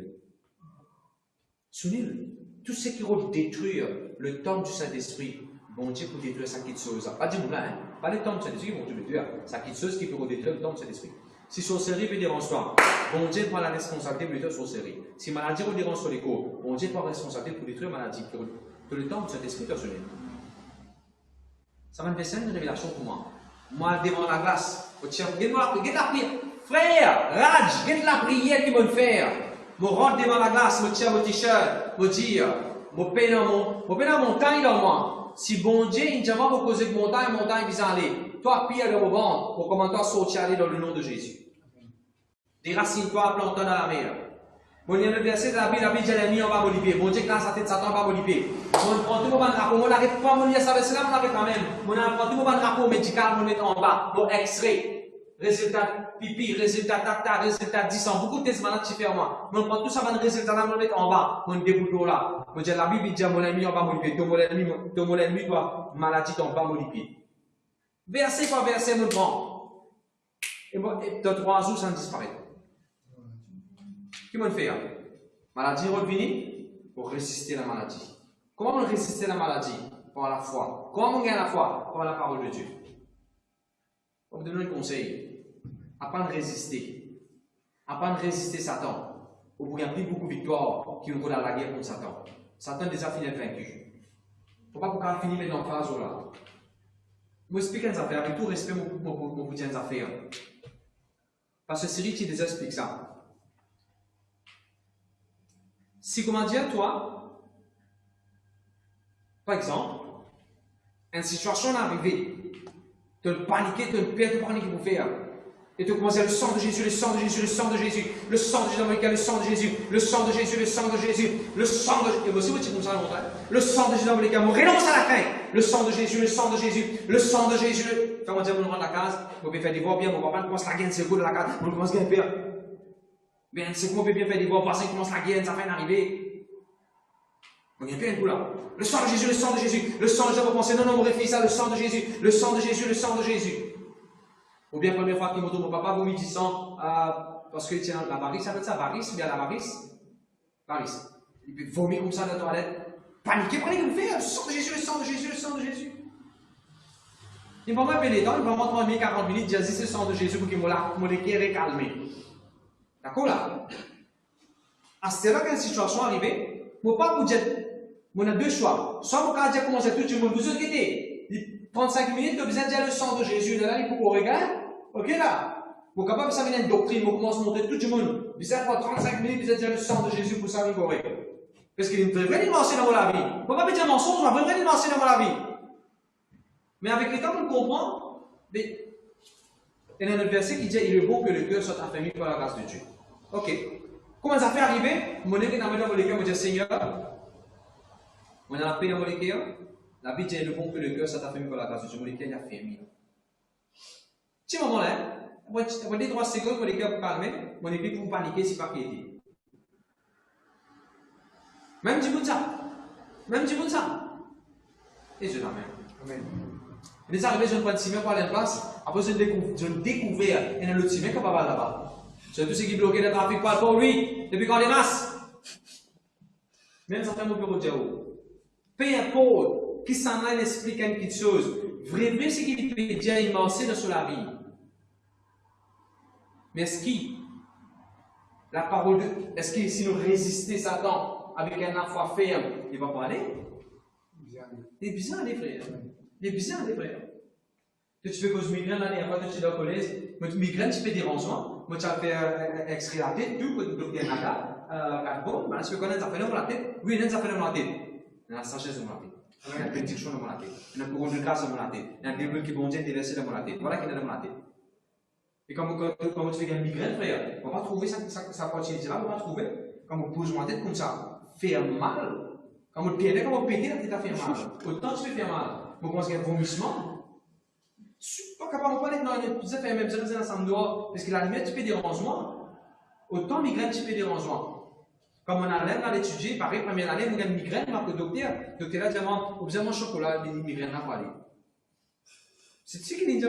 Souvenez-le. Tout ce qui va détruire le temple du Saint-Esprit, bon Dieu pour détruire sa petite chose. Pas du là, hein? Pas le temple du Saint-Esprit qui vont tout détruire. Sa petite chose qui peut détruire le temple du Saint-Esprit. Si sorcellerie veut déranger toi, bon Dieu prend la responsabilité pour détruire sorcellerie. Si maladie veut déranger sur les cours, bon Dieu prend la responsabilité pour détruire maladie. Que le temple du Saint-Esprit personnel. Ça m'a fait une révélation pour moi. Moi, devant la glace, regarde la prière. Frère, Raj, regarde la prière qui m'a fait. Je rentre devant la glace, je tiens mon t-shirt, je dis, je peine la montagne dans moi. Si bon Dieu, il dit, je vais poser une montagne vient aller. Toi, pierre dans mon ventre, pour comment toi sortir aller dans le nom de Jésus. Déracine-toi, plante dans la mer. Mon Dieu, le verset de la Bible dit, l'ennemi, on va m'olivier. Mon Dieu, quand ça tête Satan, on va m'olivier. On prend tout mon drapeau, on n'arrête pas, mon Dieu, ça va se là, on arrête quand même. On prend tout mon drapeau médical, on met en bas, mon X-ray. Résultat pipi, résultat tata, résultat 10 ans. Beaucoup de tests malades qui font moi. On prend tout ça, on résultat là, on met en bas. On déboule là. On dit, la Bible dit, mon ennemi, on va m'olivier. Ton ennemi, toi, maladie, on va m'olivier. Verset par verset, on prend. Et dans 3 jours, ça disparaît. Qu'est-ce qu'on fait? Maladie revient pour résister à la maladie. Comment on résister à la maladie? Par la foi. Comment on gagne la foi? Par la parole de Dieu. On vous donne un conseil. Apprendre à résister. Apprendre à résister Satan. Vous avez beaucoup de victoires qui ont dans la guerre contre Satan. Satan déjà fini de vaincu. Il ne faut pas qu'on finisse maintenant en phase là. je vais expliquer une affaire, avec tout respect, je vais vous dire une affaire. Parce que Siri qui déjà explique ça. Si, comment dire, toi, par exemple, une situation est arrivée, tu as paniqué, tu as une perte de panique pour faire. Et tu commences à dire le sang de Jésus, le sang de Jésus, le sang de Jésus, le sang de Jésus d'Amérique, le sang de Jésus, le sang de Jésus, le sang de Jésus, le sang de Jésus. Et voici vous comme ça le sang de Jésus d'Amérique, on renonce à la crainte. Le sang de Jésus, le sang de Jésus, le sang de Jésus. Quand on dit, on rentre à la case, on peut faire des voix bien, mon papa commence la gaine, c'est de la case, on commence à gagner peur. Bien, c'est comment on peut bien faire des voix, parce qu'on commence la gaine, ça fait arriver. On gagne un coup là. Le sang de Jésus, le sang de Jésus, le sang de Jésus, on va penser, non, non, on réfléchit ça, le sang de Jésus, le sang de Jésus, le sang de Jésus. Ou bien, première fois qu'il me mon papa vomit du sang, parce qu'il tient la varice, ça s'appelle ça, varice, ou bien la varice. Varice. Il peut vomir comme ça dans la toilette. Paniquer, prenez comme fait, le sang de Jésus, le sang de Jésus, le sang de Jésus. Il va m'appeler les dents, il va m'entendre 40 minutes, dire c'est le sang de Jésus pour qu'il me guérit calmer. D'accord là? À ce là, quand une situation arrive, je ne peux pas vous dire, on a deux choix. Soit mon cardiaque commence à tout le monde, vous inquiétez. 35 minutes, vous besoin de dire le sang de Jésus, là, il faut qu'on regarde. Ok là? Vous capable de savoir une doctrine, vous commencez à montrer tout le monde. Vous savez, pour 35 minutes, vous allez dire le sang de Jésus pour savoir qu'on regarde. Parce qu'il y a une vraie dimension dans la vie. Il ne faut pas dire mensonge, mais une vraie dimension dans la vie. Mais avec le temps, on comprend. Mais il y a un autre verset qui dit il est bon que le cœur soit affermi par la grâce de Dieu. Ok. Comment ça fait arriver? Mon équipe dans le cœur, me dit Seigneur, on a la paix dans le cœur. La Bible dit il est bon que le cœur soit affermi par la grâce de Dieu. Mon cœur est affermi. Petit moment là, on va dire 3 secondes pour le cœur calmer. Mon équipe pour paniquer, c'est pas piété. Même du bon ça. Même du bon ça. Et je l'amène. Amen. Il est arrivé, je ne prends pas de ciment pour aller en place. Après, je découvert, il y a un autre ciment qui va là-bas. C'est tout ce qui bloquait le trafic pour lui, depuis quand les masses. Même certains mots pour dire, peu importe qui s'en aille explique une petite chose, vraiment ce qu'il peut dire immense dans la vie. Mais est-ce qu'il, la parole de, est-ce que si nous résistons Satan avec un foi ferme, il va pas aller? Il est bizarre, les frères. Il est bizarre, les frères. Tu fais cause migraine l'année après, tu es dans le collège, migraine, tu fais des rangements, moi tu as fait extrait la tête, tout, pour te faire nada, carbo, maintenant tu peux connaître, ça fait dans la tête, oui, ça fait dans la tête. Il y a la sagesse dans la tête, il y a la bénédiction dans la tête, il y a le couronne de grâce dans la tête, il y a le développement qui bon Dieu déversé dans la tête, voilà qui est dans la tête. Et quand tu fais une migraine, frère, on va pas trouver ça continue là, on va pas trouver, quand on bouge la tête comme ça, faire mal, quand on pied, quand on péter, la tête a fait mal, autant tu peux faire mal. Vous commencez à un vomissement. Je ne suis pas capable de parler dans les petits affaires, même si vous êtes ensemble dehors, parce que la lumière, tu fais des rangements. Autant migraine, tu fais des rangements. Comme on a l'air à l'étudier, pareil, première année, on a une migraine, on a le docteur a dit, vous avez un chocolat, les migraines là, pas aller. C'est ce qu'il dit,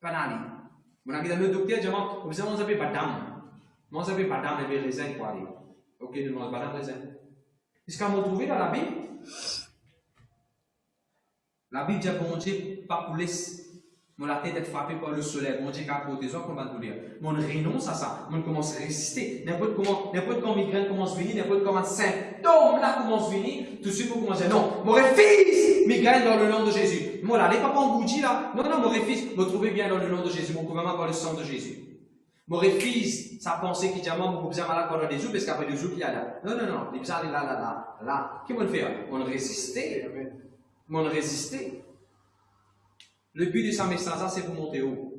pas d'aller. On a dit, le docteur dit, vous avez badam. Vous avez badam et raisin pour aller. Ok, nous avons badam raisin. Est-ce qu'on a trouvé dans la Bible? La Bible dit bon Dieu, pas pour laisser la tête être frappée par le soleil. Bon Dieu, qui a protégé, qu'on va douleur. On renonce à ça. On commence à résister. N'importe quand migraine commence à venir, n'importe comment symptôme là commence à venir, tout de suite vous commencez à dire non, mon refuse migraine dans le nom de Jésus. Moi là, les papas en bougie là, non, mon refuse, me trouvez bien dans le nom de Jésus, mon gouvernement par le sang de Jésus. Mon refuse, sa pensée qui dit à moi, vous pouvez malade pendant des jours, parce qu'après des jours, il y a là. Non, il est là. Qu'est-ce qu'on fait? On résiste. On résister. Le but de sa message, c'est pour monter haut.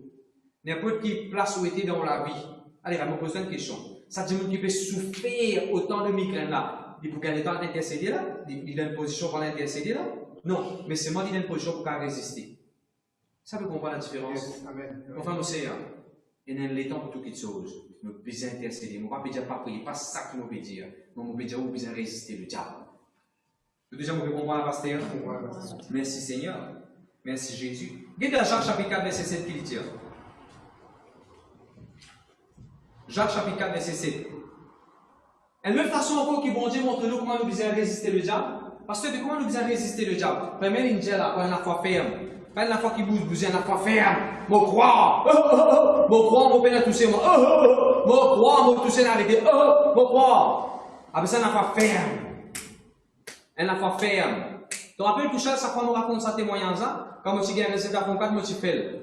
N'importe quelle place où était dans la vie. Allez, on va me poser une question. Ça dit qu'il peut souffrir autant de migraine là. Il peut gagner dans l'intercéder là. Il a une position pour l'intercéder là. Non, mais c'est moi qui ai une position pour résister. Ça peut comprendre la différence. Enfin, nous c'est il y a un temps pour toutes les choses. Nous devons intercéder. Nous ne pouvons pas prier. Pas ça que nous pouvons dire. Nous pouvons dire nous devons résister le diable. Déjà, vous pouvez comprendre, pasteur. Merci Seigneur. Merci Jésus. Regardez Jacques chapitre 4, verset 7 qu'il dit. Jacques chapitre 4, verset 7. Et de même façon encore que bon Dieu montre nous comment nous devons résister le diable. Parce que comment nous devons résister le diable? Première ligne dit là, on a la foi ferme. Pas la foi qui bouge, on a la foi ferme. Mon croix. Mon croix, mon père a touché moi. Mon croix, mon touché avec des. Mon croix. Après ça, on a la foi ferme. Elle n'a pas ferme. Tu te rappelles tout ça, ça fois, on raconte sa témoignage, hein? Quand tu as un résultat concret, tu fais.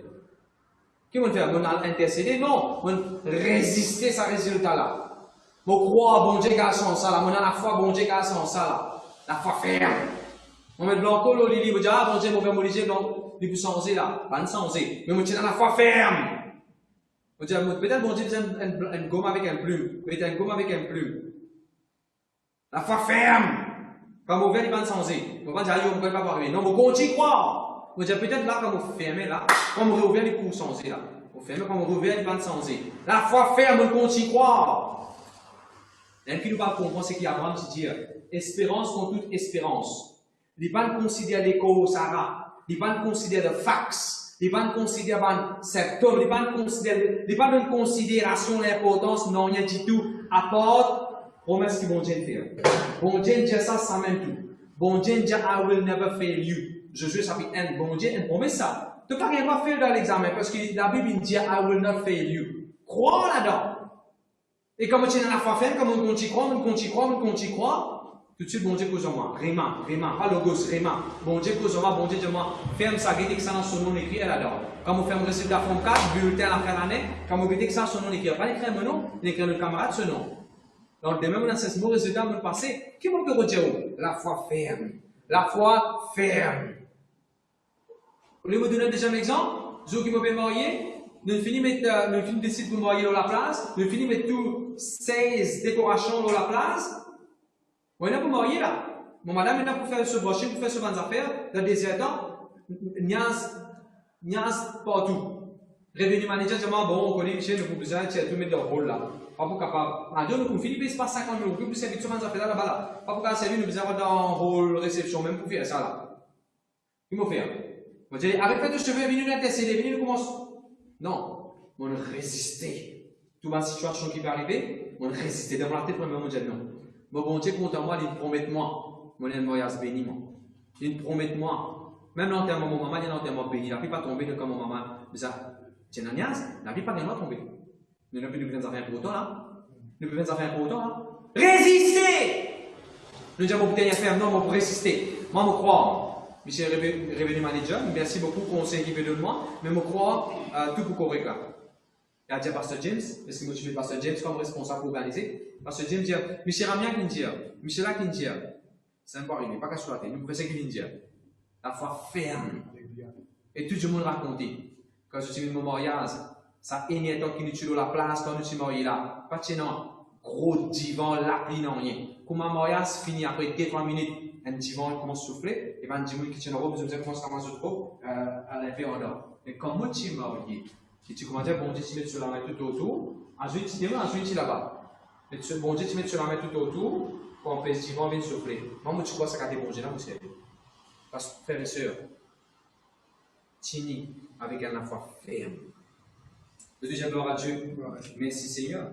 Qu'est-ce qu'on fait? On a intercédé? Non, on résister à ce résultat-là. On croit, bon Dieu, qu'à son ça, là. On a la foi, bon Dieu, qu'à son ça, là. La foi ferme. On met blanco, là, il dit, ah, bon Dieu, mon père, mon Dieu, non, il peut changer, là. Pas changer. Mais on tient la foi ferme. On dit, peut-être, bon Dieu, une gomme avec un plume. Peut-être une gomme avec un plume. La foi ferme. Quand on ouvre, il va changer. On va dire, on ne peut pas voir. Non, on continue à croire. On dit, peut-être là, quand on ferme, là, quand on rouvre, il peut changer, là. On ferme, quand on rouvre, il va changer. La foi ferme, on continue à croire. Et puis, nous ne comprenons pas ce qu'Abraham dit, espérance contre toute espérance. Il ne va pas considérer l'écho Sarah. Il ne va pas considérer le fax. Il ne va pas considérer le septembre. Il ne va pas donner considération l'importance, non, rien du tout. Apporte promesse que bon Dieu fait. Bon Dieu dit ça sans même tout. Bon Dieu dit, I will never fail you. Josué chapitre 1. Bon Dieu, une promesse ça. Tu ne peux rien faire dans l'examen parce que la Bible dit, I will not fail you. Crois là-dedans. Et comme tu es dans la foi ferme, comme on continue à croire, tout de suite, bon Dieu cause en moi. Réma, pas logos, réma. Bon Dieu cause en moi, bon Dieu de moi. Ferme ça, guide que ça dans son nom écrit là-dedans. Quand on fait un récit de la forme 4, bulletin à la fin de l'année, quand on guide que ça son nom écrit. Pas écrire mon nom, il écrit notre camarade ce nom. Donc, demain, on a ce mot résultat, on passé. Qui peut redire? La foi ferme. La foi ferme. Vous voulez vous donner déjà un exemple? Ceux qui m'ont marié, nous finissons décider pour marier dans la place, nous finissons mettre tout 16 décorations dans la place. On est pour marier là. Mon madame est là pour faire ce brochet, pour faire ce bonnes affaires, dans le désert, nias partout. Revenu manager, dit, bon, on connaît Michel, nous avons besoin de tout mettre dans le rôle là. Pas pour capable. En Dieu, nous confie, il passe 50 000 euros, pour servir ce bonnes affaires là-bas là. Pas pour qu'à servir, nous besoin dans le rôle réception, même pour faire ça là. Il m'a fait. On dit, avec de cheveux, venez nous intercéder, venez nous commencer. Non, on résister. Toute ma situation qui peut arriver, on résister. Dans la tête, on dit non. Bon Dieu, compte en moi, il promet moi, mon mariage béni, moi. Il promet moi. Même l'enterrement, mon maman, il y a un enterrement béni. La vie pas tomber de comme mon maman. Mais ça, c'est une niaise. La vie pas bien tomber. Nous n'avons plus de faire pour autant là. Nous ne pouvons faire pour autant là. Résister! Nous avons peut-être faire, non, pour résister. Moi, je crois. Michel revenu manager, merci beaucoup pour le conseil qu'il veut de moi. Mais je crois tout pour correct là. Il a dit à Pasteur James, parce que moi je fais Pasteur James comme responsable pour organiser. Pasteur James dit, Michel Ramia qui dit, Michel là qui dit, c'est un peu arrivé, pas qu'à sur la tête, nous faisons ce qu'il dit. La foi ferme. Et tout le monde raconte. Quand je suis venu au mariage, ça énerve qui nous tue la place quand nous sommes mariés là. Pas de non, gros divan, l'appli, non rien. Quand mon mariage finit après 2-3 minutes, un divan commence à souffler, et ben un divan qui tient en haut, vous avez commencé à manger trop, à l'effet en dehors. Et quand moi tu es marié, et tu commences à dire, bon Dieu, tu mets sur la main tout autour, ensuite tu là-bas. Et bon Dieu, tu mets sur la main tout autour, pour empêcher ce divan de souffler. Moi, tu crois que ça a été bon Dieu là, vous savez. Parce que, frères et sœurs, tini avec la foi ferme. Le deuxième gloire à Dieu. Merci Seigneur.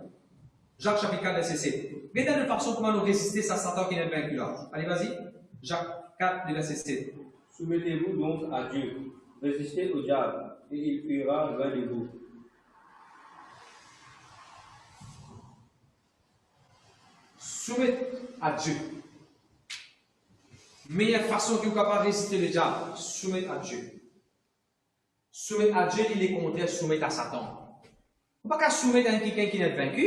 Jacques chapitre 4, verset 7. Regardez de façon comment nous résister à Satan qui n'est vaincu là. Allez, vas-y. Jacques 4, verset 7. Soumettez-vous donc à Dieu. Résistez au diable, et il fuira loin de vous. Soumettez à Dieu. Meilleure façon que vous capable de résister le diable, soumettre à Dieu. Soumettre à Dieu, il est contraire, soumettre à Satan. On ne peut pas soumettre à quelqu'un qui n'est vaincu.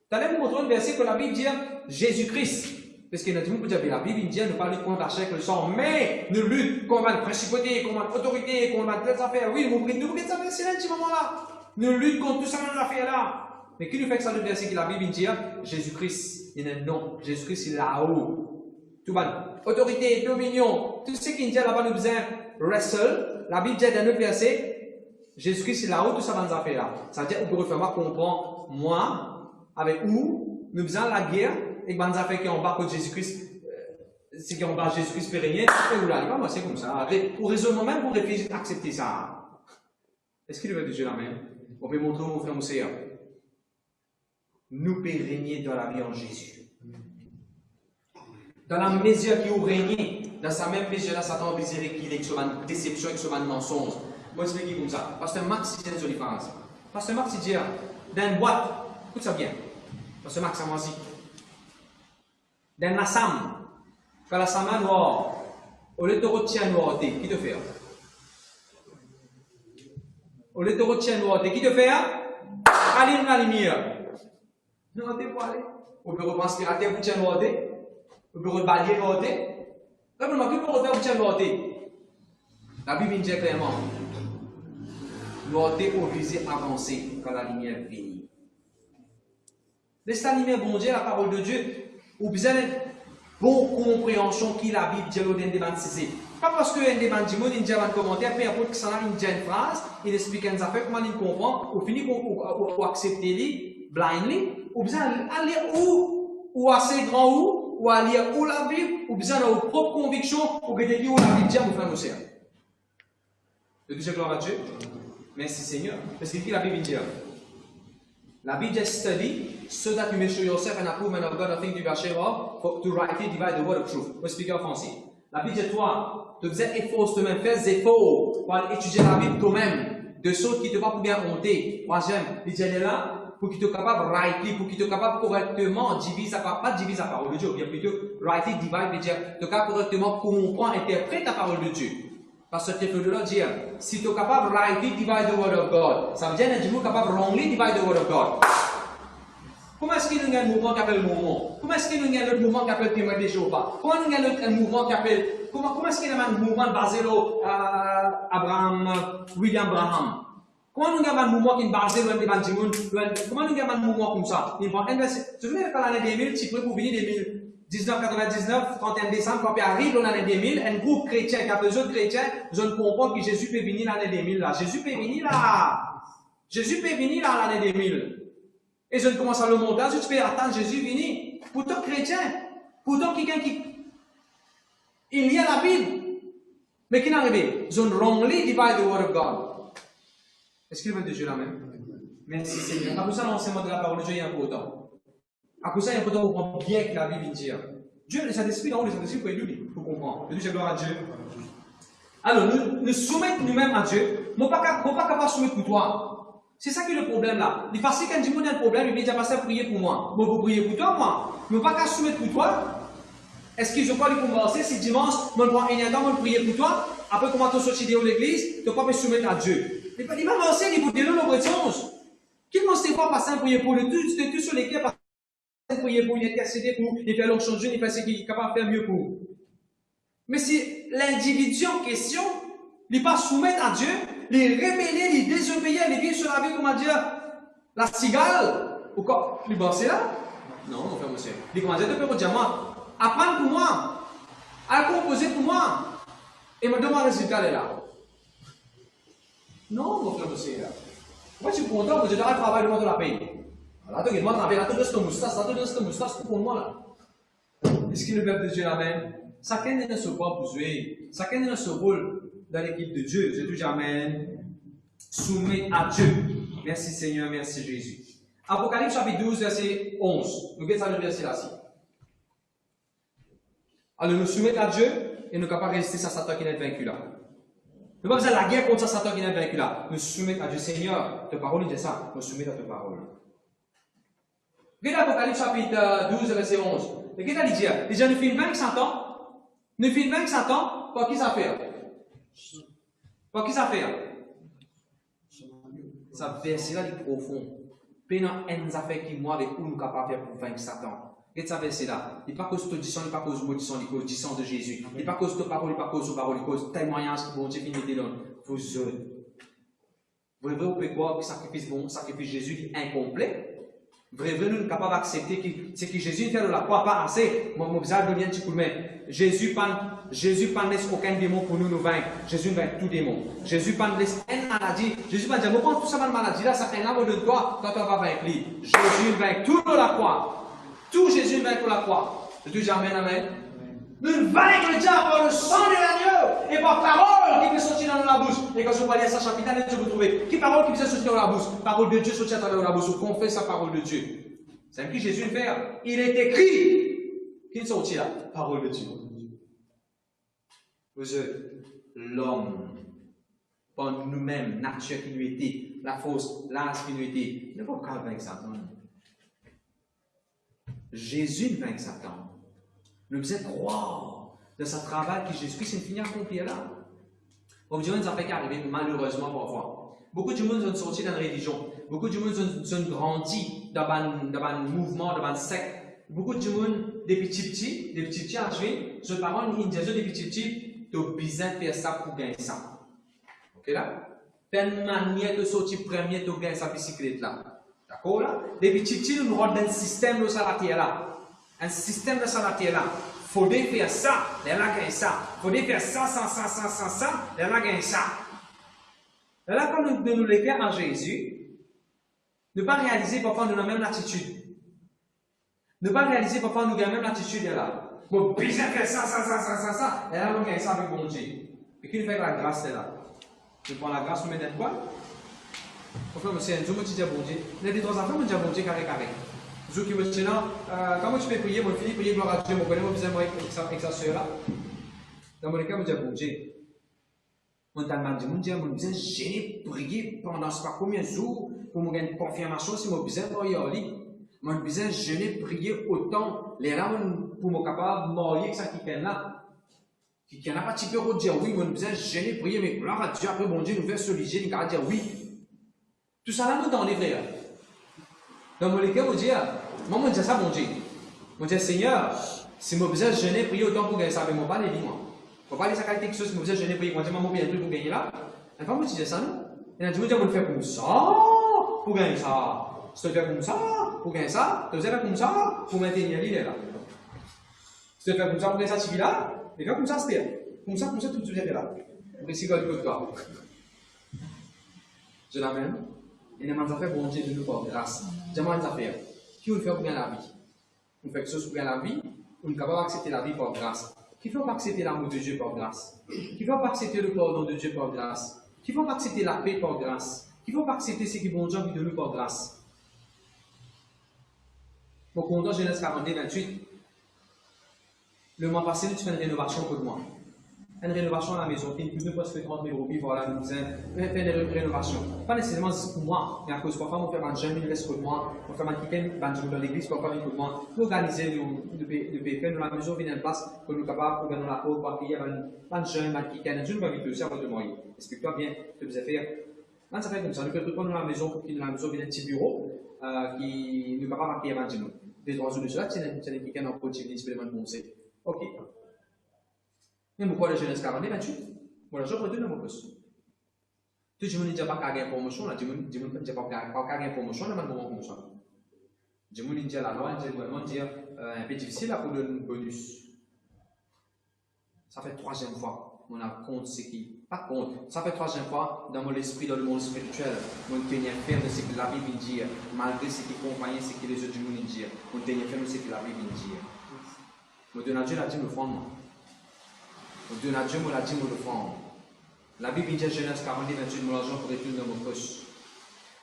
Tu allais vous montrer un verset que la Bible dit Jésus-Christ. Parce que notre monde, la Bible dit ne pas lutter contre la chair que le sang, mais nous luttons contre la principauté, contre l'autorité, contre toutes les affaires. Oui, nous prenons ça, c'est là, ce moment-là. Nous luttons contre tout ça, dans affaires-là. Mais qui nous fait que ça, le verset que la Bible dit Jésus-Christ, il y a un nom. Jésus-Christ, il est là-haut. Tout bon. Autorité, dominion, tout ce qui dit là-bas, nous besoin wrestle. La Bible dit dans notre verset, Jésus-Christ, il est là-haut, tout ça, dans les affaires-là. Ça veut dire, on peut refaire comprendre, moi, avec où, nous besoin la guerre, et que les affaires qui sont en bas contre Jésus-Christ, c'est qui sont en bas Jésus-Christ pérégné, et où là, moi, c'est comme ça. Pour raisonnement même, pour réfléchir, accepter ça. Est-ce qu'il veut de Dieu la main? On peut montrer mon frère Mousséa. Nous pouvons régner dans la vie en Jésus. Dans la mesure qui vous régnez, dans sa même mesure, là, Satan a visé qu'il est sur une déception et sur un mensonge. Moi, je explique comme ça. Pasteur Max, il dit une jolie phrase. Pasteur Max, il dit, dans une boîte, écoute ça bien. Pasteur Max, ça m'a dit. Dans la Sam, quand la Sam est noire, Au lieu de te retirer noirté, qui te fait? Au lieu de te retirer noirté, qui te fait? Allume la lumière. Non, t'es pas allé. On peut reprendre aspirateur pour tirer noirté. On peut rebalayer noirté. Rappelez-moi, qui peut refaire pour tirer noirté? La Bible dit clairement, noirté obligé avancer quand la lumière vient. Laisse la lumière, bon Dieu, la parole de Dieu, ou besoin d'une bonne compréhension qui la Bible dit au débat c'est pas parce que un débat dit il dit un commentaire, peu importe que ça a une phrase, il explique une affaire, comment il comprend, au fini pour accepter les blindly, ou besoin aller ou assez grand ou à lire où la Bible, ou besoin de propre conviction, ou que où la Bible dit à vous faire l'océan. De Dieu gloire à Dieu. Merci Seigneur. Parce que qui la Bible dit? La Bible dit study so that you may show yourself an approved man of God, nothing to be ashamed of, to rightly divide the word of truth. Moi, expliquer en français. La Bible dit toi, tu faisais efforts toi-même, fais des efforts pour aller étudier la Bible toi-même, de choses qui te pas pour bien honter. Troisième, il dit elle est là pour qu'il te capable rightly, pour qu'il te capable correctement diviser pas diviser la parole de Dieu, ou bien plutôt rightly divide, veut dire te capable correctement comprendre, interpréter la parole de Dieu. Parce que le de dire, si tu es capable de rightly divide the word of God, ça veut dire que tu es capable de wrongly divide the word of God. Comment est-ce qu'il y a un mouvement qui appelle le mouvement? Comment est-ce qu'il y a un autre mouvement qui appelle témoin de Jéhovah? Comment il y a un mouvement qui appelle, comment est-ce qu'il y a un mouvement basé sur William Branham? Comment il y a un mouvement qui est basé sur comment il y a un mouvement comme ça? Tu te souviens quand l'année 2000, tu peux pour venir 1999, 31 décembre, quand il arrive l'année 2000, un groupe chrétien, qui appelle les autres chrétiens, ils ont compris que Jésus peut venir l'année 2000 là. Jésus peut venir là. Jésus peut venir là l'année 2000. Et je commence à le monter, tu peux attendre Jésus venir. Pourtant chrétien, pourtant quelqu'un qui il lit la Bible, mais qui n'est arrivé. Ils ont wrongly divide the word of God. Est-ce qu'il veut de Dieu là même? Merci Seigneur. À cause de l'enseignement de la parole de Dieu est important. À cause de ça, il est important de comprendre bien que la Bible dit. Dieu, les Saint-Esprit, non, les Saint-Esprit, vous pouvez lire, pour comprendre. De Dieu, gloire à Dieu. Alors, nous soumettons nous-mêmes à Dieu. Nous ne sommes pas capables de soumettre pour toi. C'est ça qui est le problème là. Il est facile quand Dieu a un problème, il dit, passer à prier pour moi. Moi, vous priez pour toi, moi. Nous ne sommes pas capables de soumettre pour toi. Est-ce que je crois qu'il faut commencer si dimanche, je prends un temps, je prier pour toi. Après, comment tu sortis de l'église, tu ne peux pas me soumettre à Dieu. Il m'a lancé, il vous dit, l'obéissance. Qui ne sait pas passer à prier pour le tout sur les clés, prier pour, il intercéder pour, il fait leur changer, il fait ce qu'il est capable de faire mieux pour. Mais si l'individu en question, il n'est pas soumettre à Dieu, les révéler, les désobéir, les vivre sur la vie, comment dire, la cigale, ou quoi, les bosser là? Non, mon frère, monsieur. Les comment dire, tu peux dire, moi, apprendre pour moi, à composer pour moi, et me demander le résultat là. Non, mon frère, monsieur. Moi, je suis content que je dois travailler devant la paix. Là, tu demandes, là, tu donnes ton moustache, pour moi là. Est-ce que le peuple de Dieu l'amène? Chacun est dans ce rôle pour jouer. Chacun est dans ce rôle dans l'équipe de Dieu. Je dis Amen. Soumet à Dieu. Merci Seigneur, merci Jésus. Apocalypse chapitre 12, verset 11. Nous regardons ça le verset là-ci. Alors nous soumettons à Dieu et nous sommes capables de résister à Satan qui n'est vaincu là. Nous ne pas besoin de la guerre contre Satan qui n'est vaincu là. Nous soumettons à Dieu. Seigneur, ta parole dit ça. Nous soumettons à ta parole. Regardez Apocalypse chapitre 12, verset 11. Regardez il dit, nous filons vaincre Satan. Nous filons vaincre Satan, pour qui ça fait? Pour qui ça fait? Ça verset là est profond. Pendant une affaire qui moi avec où nous sommes capables de faire pour vaincre Satan. Regardez ça verset là. Il n'est pas cause de audition, il n'est pas cause de maudisson, il est cause du sang de Jésus. Il n'est pas cause de parole, il n'est pas cause de parole, il est cause de témoignage que bon Dieu finit de vous autres. Vous pouvez croire que le sacrifice bon, sacrifice Jésus est incomplet. Vrai, nous sommes capables d'accepter que ce que Jésus fait de la croix pas assez. Moi, je vais dire coup de main. Jésus ne laisse aucun démon pour nous vaincre. Jésus vainc tout démon. Jésus ne laisse une maladie. Jésus ne dit, je prends tout ça dans maladie là, ça fait un amour de toi, quand on va vaincre lui. Jésus vainc tout de la croix. Tout Jésus vainc pour la croix. Je dis Amen, Amen. Nous vaincre le diable par le sang de l'agneau et par parole qui peut sortir dans la bouche. Et quand je vois ça, chapitre 1, vous trouvez. Qui parole qui peut sortir dans la bouche? Parole de Dieu sortir dans la bouche. Vous confessez sa parole de Dieu. C'est ce que Jésus fait. Il est écrit. Qui sortit là? Parole de Dieu. Vous êtes l'homme. Par nous-mêmes, nature qui nous était, la fausse, l'âge qui nous était. Ne pas calmer avec Satan. Jésus vainc Satan. Nous devons croire de ce travail que Jésus-Christ est fini à accomplir là. Bon, vous direz, ça fait qu'arriver malheureusement parfois. Beaucoup de monde sont sortis dans la religion. Beaucoup de monde sont grandis dans un mouvement, dans un secte. Beaucoup de monde, des petits à jouer, je parle, ils disent des petits, tu as besoin de faire ça pour gagner ça. Ok là? Une manière de sortir premier, tu gagnes sa bicyclette là. D'accord là? Des petits, nous rentrons dans un système de salarié là. Un système de salarié là. Il faut faire ça, les là gagnent ça. Il faut faire ça, les là gagnent ça. Et là, quand nous l'écrivons en Jésus, ne pas réaliser parfois nous avons la même attitude. Ne pas réaliser parfois nous avons la même attitude là. Bon, besoin de faire ça, et là, nous gagnons ça avec bon Dieu. Et qu'il fait la grâce là. Je prends la grâce, nous mettons quoi? Enfin, monsieur, un jour, je dis à bon Dieu, les deux affaires, je dis à bon Dieu carré. Je dis, monsieur, non, quand tu peux prier, mon fils, prier, gloire à Dieu, mon connaît, mon besoin avec sa soeur là. Dans mon cas, je dis à bon Dieu, mon talman dit, mon Dieu, mon besoin gêné prier pendant ce pas combien de jours pour me gagner une confirmation si mon besoin va y aller. Mon besoin gêné prier autant les rames pour me capable de mourir que ça qui est là. Qui n'a pas typé pour dire oui, mon besoin gêné prier, mais gloire à Dieu, après bon Dieu nous fait soliger, il va dire oui. Tout ça là, nous dans les frères. Dans mon cas, vous dire, moi, je dis ça, mon Dieu. Je dis, Seigneur, si mon besoin gêné prier autant pour gagner ça, mais mon pas les dit moi. Faut pas dire ça quelque chose, si mon besoin gêné prier, moi, je dis, moi, bien pour gagner là. Et quand vous dites ça, non? Et là, je vous dis, vous le faites comme ça, pour gagner ça. Si tu le fais comme ça, pour gagner ça, tu le fais comme ça, pour maintenir l'île là. Si tu le fais comme ça, pour gagner ça, tu vis là. Et comme ça, c'était comme ça, tout le sujet est là. Après, c'est quoi le code quoi? Je l'amène. Et les affaires bon Dieu de nous par grâce. J'aimerais des affaires. Qui veut faire pour gagner la vie? On fait quelque chose pour gagner la vie, on est capable d'accepter la vie par grâce. Qui ne veut pas accepter l'amour de Dieu par grâce? Qui ne veut pas accepter le pardon de Dieu par grâce? Qui ne veut pas accepter la paix par grâce? Qui ne veut pas accepter ce qui est bon Dieu de nous par grâce? Pour qu'on dans Genèse 42, 28, le mois passé, tu fais une rénovation pour moi. Une rénovation à la maison, qui coûte presque 30 000 €, voilà, nous faisons une rénovation. Pas nécessairement pour moi, mais à cause parfois, on fait un jeune, il reste pour moi, on fait un kick-in, dans l'église, parfois, il faut moi. Nous organiser, nous faire la maison, venir en place, pour nous capables, pour gagner la peau, pour accueillir un jeune, un kick-in, je ne vais pas aussi avant de mourir. Explique-toi bien ce que vous allez faire. Là, ça fait comme ça, nous faisons dans la maison, pour qu'il y ait la maison, vienne un petit bureau, qui nous capable d'accueillir un jeune. Des 3 jours de cela, c'est un kick-in en produit, il se de conseil. Ok. Mais pourquoi le Genèse 42, 28? Voilà, je retourne à mon poste. Tout le monde ne dit pas qu'il y a une promotion, là, tout le monde ne dit pas qu'il y a une promotion, là, maintenant, promotion. Tout le monde dit la loi, il dit vraiment dire un peu difficile là, pour le bonus. Ça fait 3e fois, on a compte ce qui. Pas compte, ça fait 3e fois dans mon esprit, dans le monde spirituel, on tenait ferme de ce que la Bible dit, malgré ce qui accompagne ce que les autres du monde disent. On tenait ferme de ce que la Bible dit. Mais Dieu l'a dit, me fondement. Dieu l'a dit, me le fond. La Bible dit, Genèse 42, 28, mon argent pour retourner dans mon poche.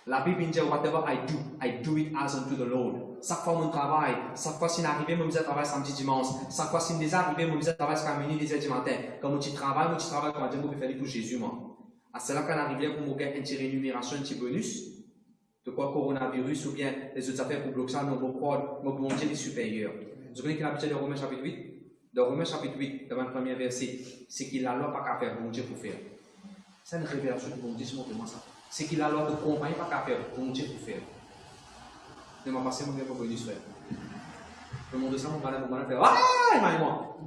La Bible dit, whatever I do it as unto the Lord. Chaque fois mon travail, chaque fois si j'arrive, je me travail samedi, dimanche. Chaque fois si je suis arrivé, je me travail jusqu'à minuit, 10h du matin. Quand je travaille, comme Dieu, je faire pour Jésus, moi. À cela, quand j'arrive pour me gagner une petite rémunération, un petit bonus, de quoi coronavirus ou bien les autres affaires pour bloquer ça, mon Dieu est supérieur. Je connais qu'il a besoin de Romains chapitre 8. Dans Romains chapitre 8, dans le premier verset, c'est qu'il a loi pas qu'à faire, bon Dieu pour faire. C'est une révélation de bon Dieu, c'est moi ça. C'est qu'il a loi de compagnie pas qu'à faire, bon Dieu pour faire. Je vais passer mon bien pour bonus frère. Le monde de ça, mon malin fait ah, il m'a moi.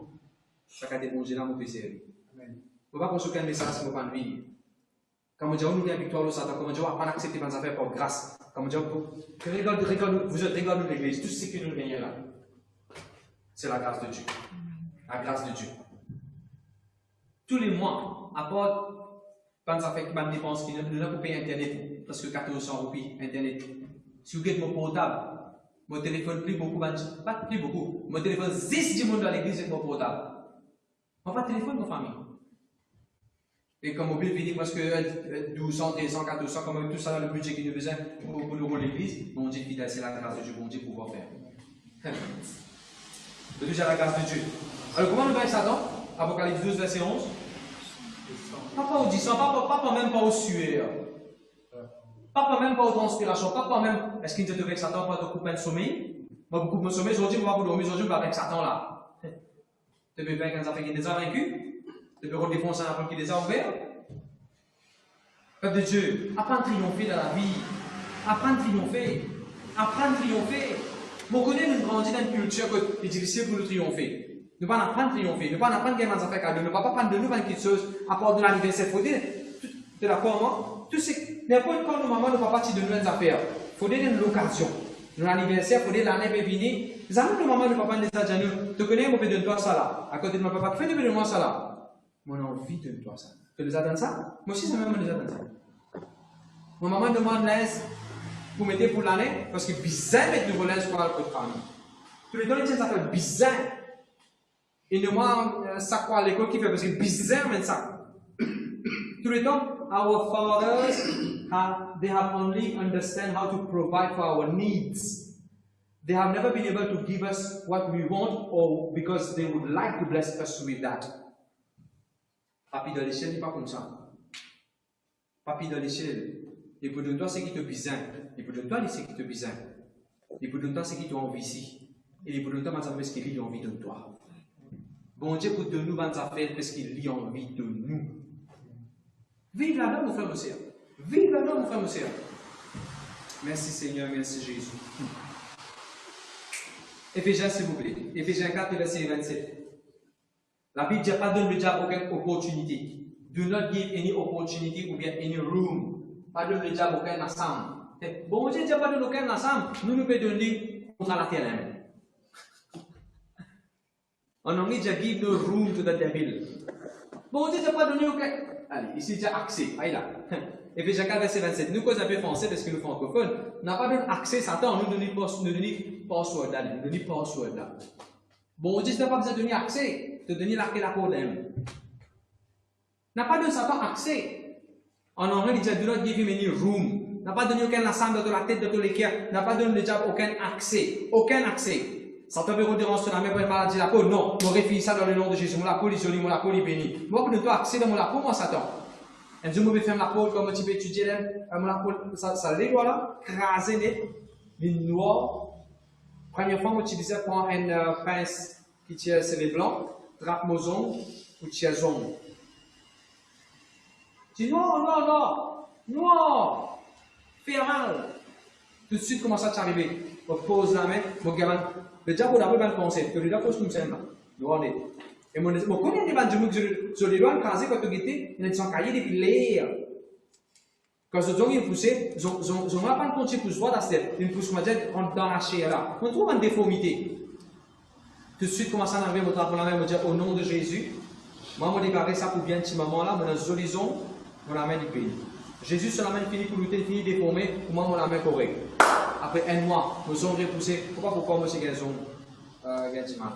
Chaque année, bon Dieu là, mon PC. Je ne peux pas construire un message si je ne pas vie. Comme Dieu nous vient victoire au Satan, comme Dieu va pas accepter mes affaires par grâce. Comme Dieu regarde, vous êtes regardez l'église, tout ce que nous gagnons là. C'est la grâce de Dieu. La grâce de Dieu. Tous les mois, à part quand ça fait une dépense qui nous a pour payer Internet, parce que 1400 roupies Internet. Si vous avez mon portable, mon téléphone plus beaucoup, pas plus beaucoup, mon téléphone 10 du monde dans l'église avec mon portable. On pas de téléphone, mon famille. Et comme mobile vient presque 1200, 1300, 1400, comme tout ça dans le budget qui nous besoin pour nous rouler l'église, bon Dieu fidèle, c'est la grâce de Dieu, bon Dieu pouvoir faire. C'est déjà la grâce de Dieu. Alors comment nous voyons Satan? Apocalypse 12, verset 11. Pas au disant, pas même pas au sueur. Pas même pas aux transpirations, pas même. Est-ce qu'il te devait avec Satan pour te couper le sommeil? Moi, je coupe mon sommeil, aujourd'hui, je vais pas vous dormir, aujourd'hui, je vais avec Satan là. Tu peux vaincre un affaire qui est déjà vaincu. Tu peux redéfoncer un affaire qui est déjà ouvert. Peuple de Dieu, apprends à triompher dans la vie. Apprends à triompher. Apprends à triompher. Mon connaît nous grandit dans une culture qui est difficile pour nous triompher. Nous ne pouvons pas apprendre à triompher. Nous ne pouvons pas apprendre à gagner des affaires cadeaux. Nous ne pouvons pas prendre de nous quelque chose à part de l'anniversaire. Il faut dire, tu es d'accord, moi? Tu sais, n'importe quand nos mamans ne font partie de nos affaires. Il faut donner l'occasion. Dans l'anniversaire, il faut dire l'année peut venir. Les amis de maman ne font pas de ça, nous. Tu connais, mon père, donne-toi ça là. À côté de mon papa, fais de moi ça là. Mon envie, donne-toi ça. Tu les attends ça? Moi aussi, c'est même les attends ça. Mon maman demande l'aise pour mettre pour l'année, parce que bizarre mettre de l'aise pour le famille. Tous les temps, il ça fait bizarre. Et nous, moi, ça quoi à l'école qui fait, parce que bizarre, mais ça. Tous les temps, our fathers, they have only understand how to provide for our needs. They have never been able to give us what we want, or because they would like to bless us with that. Papi de l'échelle n'est pas comme ça. Papi de l'échelle, il peut donner toi ce qui te besoin. Il peut donner toi ce qui te besoin. Il peut donner toi ce qui te envie ici. Et il peut donner toi ce qu'il a envie de toi. Bon Dieu peut donner nous des affaires parce qu'il a envie de nous. Vive là-dedans, mon frère, mon sœur. Vive là-dedans, mon frère, mon sœur. Merci Seigneur, merci Jésus. Éphésiens, s'il vous plaît. Éphésiens 4, verset 27. La Bible dit pas donne le diable aucune opportunité. Do not give any opportunity ou bien any room. Pas donne le diable aucun ensemble. Bon Dieu dit pas donne aucun ensemble. Nous nous pouvons donner contre la terre. En anglais, il dit give no room to the devil. Bon Dieu dit pas donner aucun. Allez, ici il dit accès. Allez là. Éphésiens 4, verset 27. Nous, quand on appelle français, parce que nous francophones, n'a pas donné accès à Satan, nous donnons password là. Nous donnons password là. Bon Dieu n'a pas besoin de donner accès, de donner la problème. N'a pas donné Satan accès. En anglais, il dit do not give him any room. N'a pas donné aucun ensemble dans la tête, dans tous les cœurs. N'a pas donné le diable aucun accès. Aucun accès. Satan peut redire sur la même maladie la peau. Non, on refuse ça dans le nom de Jésus. Mon la peau, il joli, mon la peau, il béni. Moi, pour ne pas accès dans mon la peau, moi, Satan. Et Dieu me fait la peau, comme tu peux étudier, mon la peau, ça les doit là, craser les noirs. Première fois, moi, tu disais, prends un pince qui tient sur les blancs, drape mon zone, ou tient zone. Tu dis non, non, non, non, fais mal. Tout de suite, comment ça t'arriver? On pose la main, mon gamin, le diable n'a pas le concept, le diable pose comme ça, là. Et mon connaît des bandes de sur les doigts, quand quand tu étais, ils sont caillés depuis l'air. Quand ils ont poussé, ils ont pas le compte pour soi, ils poussent dans la chair là. On trouve une déformité. Tout de suite, commence à enlever votre drapeau la main, me dire au nom de Jésus. Moi, je déclare ça pour bien petit moment là, mon horizon, mon la main du pays. Jésus sur la main fini pour lutter, fini déformé, pour moi, mon la main correcte. Après un mois, nos ongles repoussés. Pourquoi moi, c'est qu'ils ont gagné mal.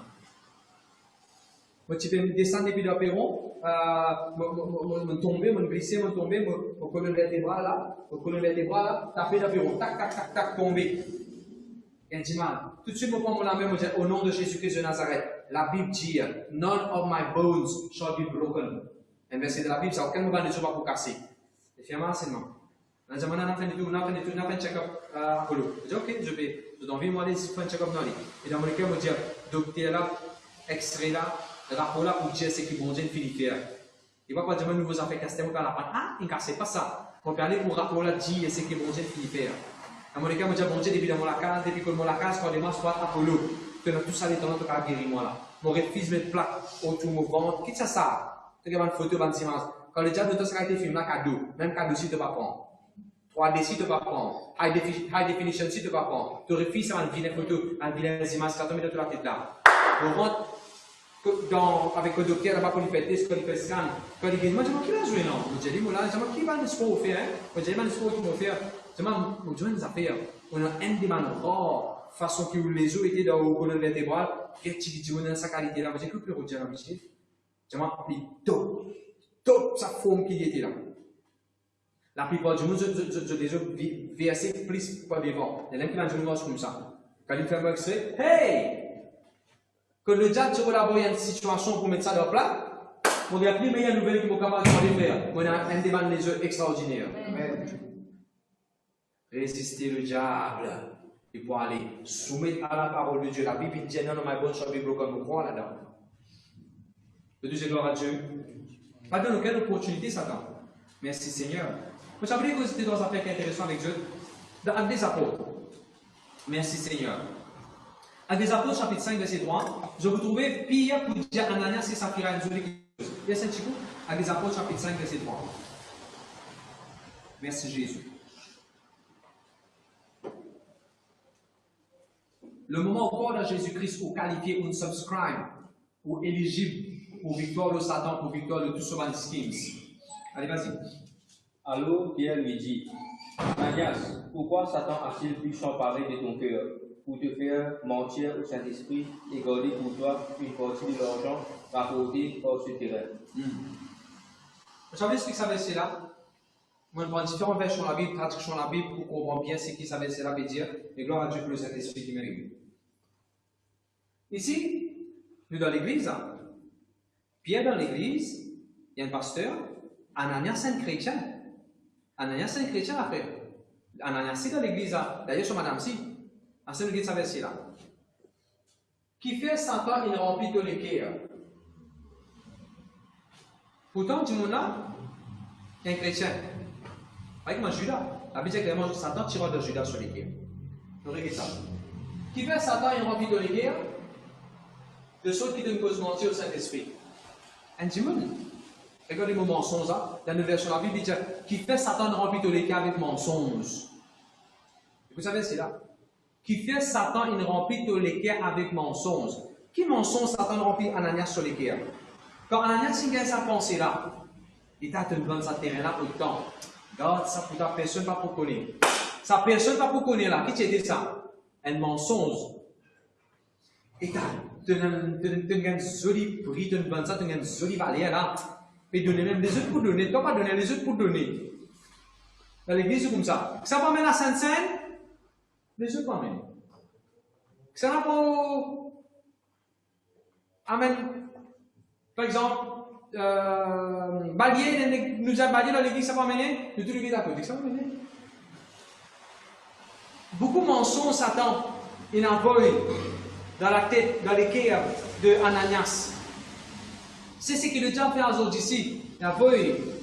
Moi, tu peux descendre depuis le perron, me tomber, me glisser, me tomber, me colonne vertébrale là, taper le perron, tac, tac, tac, tac, tomber. Gagné mal. Tout de suite, je prends mon main, je dis au nom de Jésus-Christ de Nazareth. La Bible dit, none of my bones shall be broken. Un verset de la Bible, ça aucun moment ne sera pour casser. Et finalement, c'est non. On a dit, on a fait un check-up à Apollo. Je dis, ok, je t'envoie moi aller faire un check-up dans lui. Et dans mon cœur, je me dis, docteur là, extrait là, rapport là pour dire ce qui bon Dieu finit faire. Il va pas dire, nouveaux affaires cassées, on va la prendre. Ah, il ne casse pas ça. On peut aller pour rapport là, dire ce qui bon Dieu finit faire. Dans mon cœur, je me dis, bon Dieu, depuis dans mon case, depuis que mon case, quand les mains soient Apollo, que tout ça, les temps, tu as guéri moi là. Mon refuse met plaque autour de mon ventre. Qu'est-ce que ça? Tu regardes une photo, une image. Quand le diable de toi, ça a été filmé, cadeau. Même cadeau, si tu ne vas pas prendre. 3D, si tu ne vas pas prendre. High definition, si tu ne vas pas prendre. Tu refuses ça, une vilaine photo, une vilaine image, ça tombe dans la tête là. On rentre avec le docteur là-bas pour lui faire test, pour lui faire scan. Quand il dit, moi, je dis, qui va jouer non? Je dis, moi, je dis, qui va le sport faire? Je dis, le sport qui va faire. Je dis, on doit nous affaires. On a un des man rares, façon que les os étaient dans le colonne vertébrale, et tu dis, on a sa qualité là. Je dis, que peut redire dans le métier? Je dis, top, sa forme qui était là. La plupart du monde, je dis, versé plus pas devant. Il y en a qui vont dire comme ça. Quand il fait un extrait, hey! Que le diable se collabore une situation pour mettre ça dans le plat, on a plus meilleure nouvelle qui m'a capable de faire. On a un débat des yeux extraordinaire. Résister le diable. Et pour aller soumettre à la parole de Dieu. La Bible dit non, my bones shall be broken. On croit là-dedans. De Dieu, gloire à Dieu. Pas donne aucune opportunité, Satan. Merci Seigneur. Vous savez que vous étiez dans un affaire qui est intéressant avec Dieu. Dans Actes des Apôtres. Merci Seigneur. Actes des Apôtres, chapitre 5, verset 3. Je vous trouvais Pierre pour dire Ananias et Saphira une jolie chose. Verset 5, Actes des Apôtres, chapitre 5, verset 3. Merci Jésus. Le moment où Paul à Jésus-Christ ou qualifié ou subscribe ou éligible pour victoire de Satan, pour victoire de tout ce mal schemes. Allez, vas-y. Alors Pierre lui dit, Ananias, pourquoi Satan a-t-il pu s'emparer de ton cœur pour te faire mentir au Saint-Esprit et garder pour toi une partie de l'argent rapporté par ce terrain? Vous savez ce que ça veut dire là? Moi, je prends différentes versions de la Bible, traductions de la Bible pour comprendre bien ce que ça veut dire. Et gloire à Dieu pour le Saint-Esprit qui mérite. Ici, nous dans l'église, Pierre dans l'église, il y a un pasteur, Ananias c'est un chrétien. Ananias c'est un chrétien après. Ananias c'est dans l'église, d'ailleurs sur madame si. C'est l'église ça veut dire là. Qui fait Satan, il remplit tous les cœurs. Pourtant, du monde là, il y a un chrétien. Avec moi, Judas. La Bible dit clairement Satan tire de Judas sur les cœurs. Regardez ça. Qui fait Satan, il remplit tous les cœurs de ceux qui donnent cause mentir au Saint-Esprit. Un démon. Regardez mon mensonge là. Dans une version de la Bible, il dit qui fait Satan remplit tous les cœurs avec mensonge. Vous savez, c'est là. Qui fait Satan, il remplit tous les cœurs avec mensonge. Qui mensonge Satan remplit Ananias sur les cœurs? Quand Ananias il a sa pensée là, il t'a tenu dans sa terrain là autant. Regarde, ça pour ta personne pas pour connaître. Sa personne pas pour connaître là. Qui t'a dit ça? Un mensonge. Et t'as un joli prix, t'as une jolie valeur là. Et donner même des autres pour donner. Toi pas donner les autres pour donner. Dans l'église c'est comme ça. Ça va mener à Sainte-Seine? Les autres pas mener. Ça n'a pas. Amen. Par exemple, Balier nous a balayé dans l'église, ça va mener. Nous tous les à côté, ça va mener. Beaucoup de mensonges, Satan, il envoie dans la tête, dans les cœurs de Ananias. C'est ce que le diable fait aujourd'hui ici. Il envoie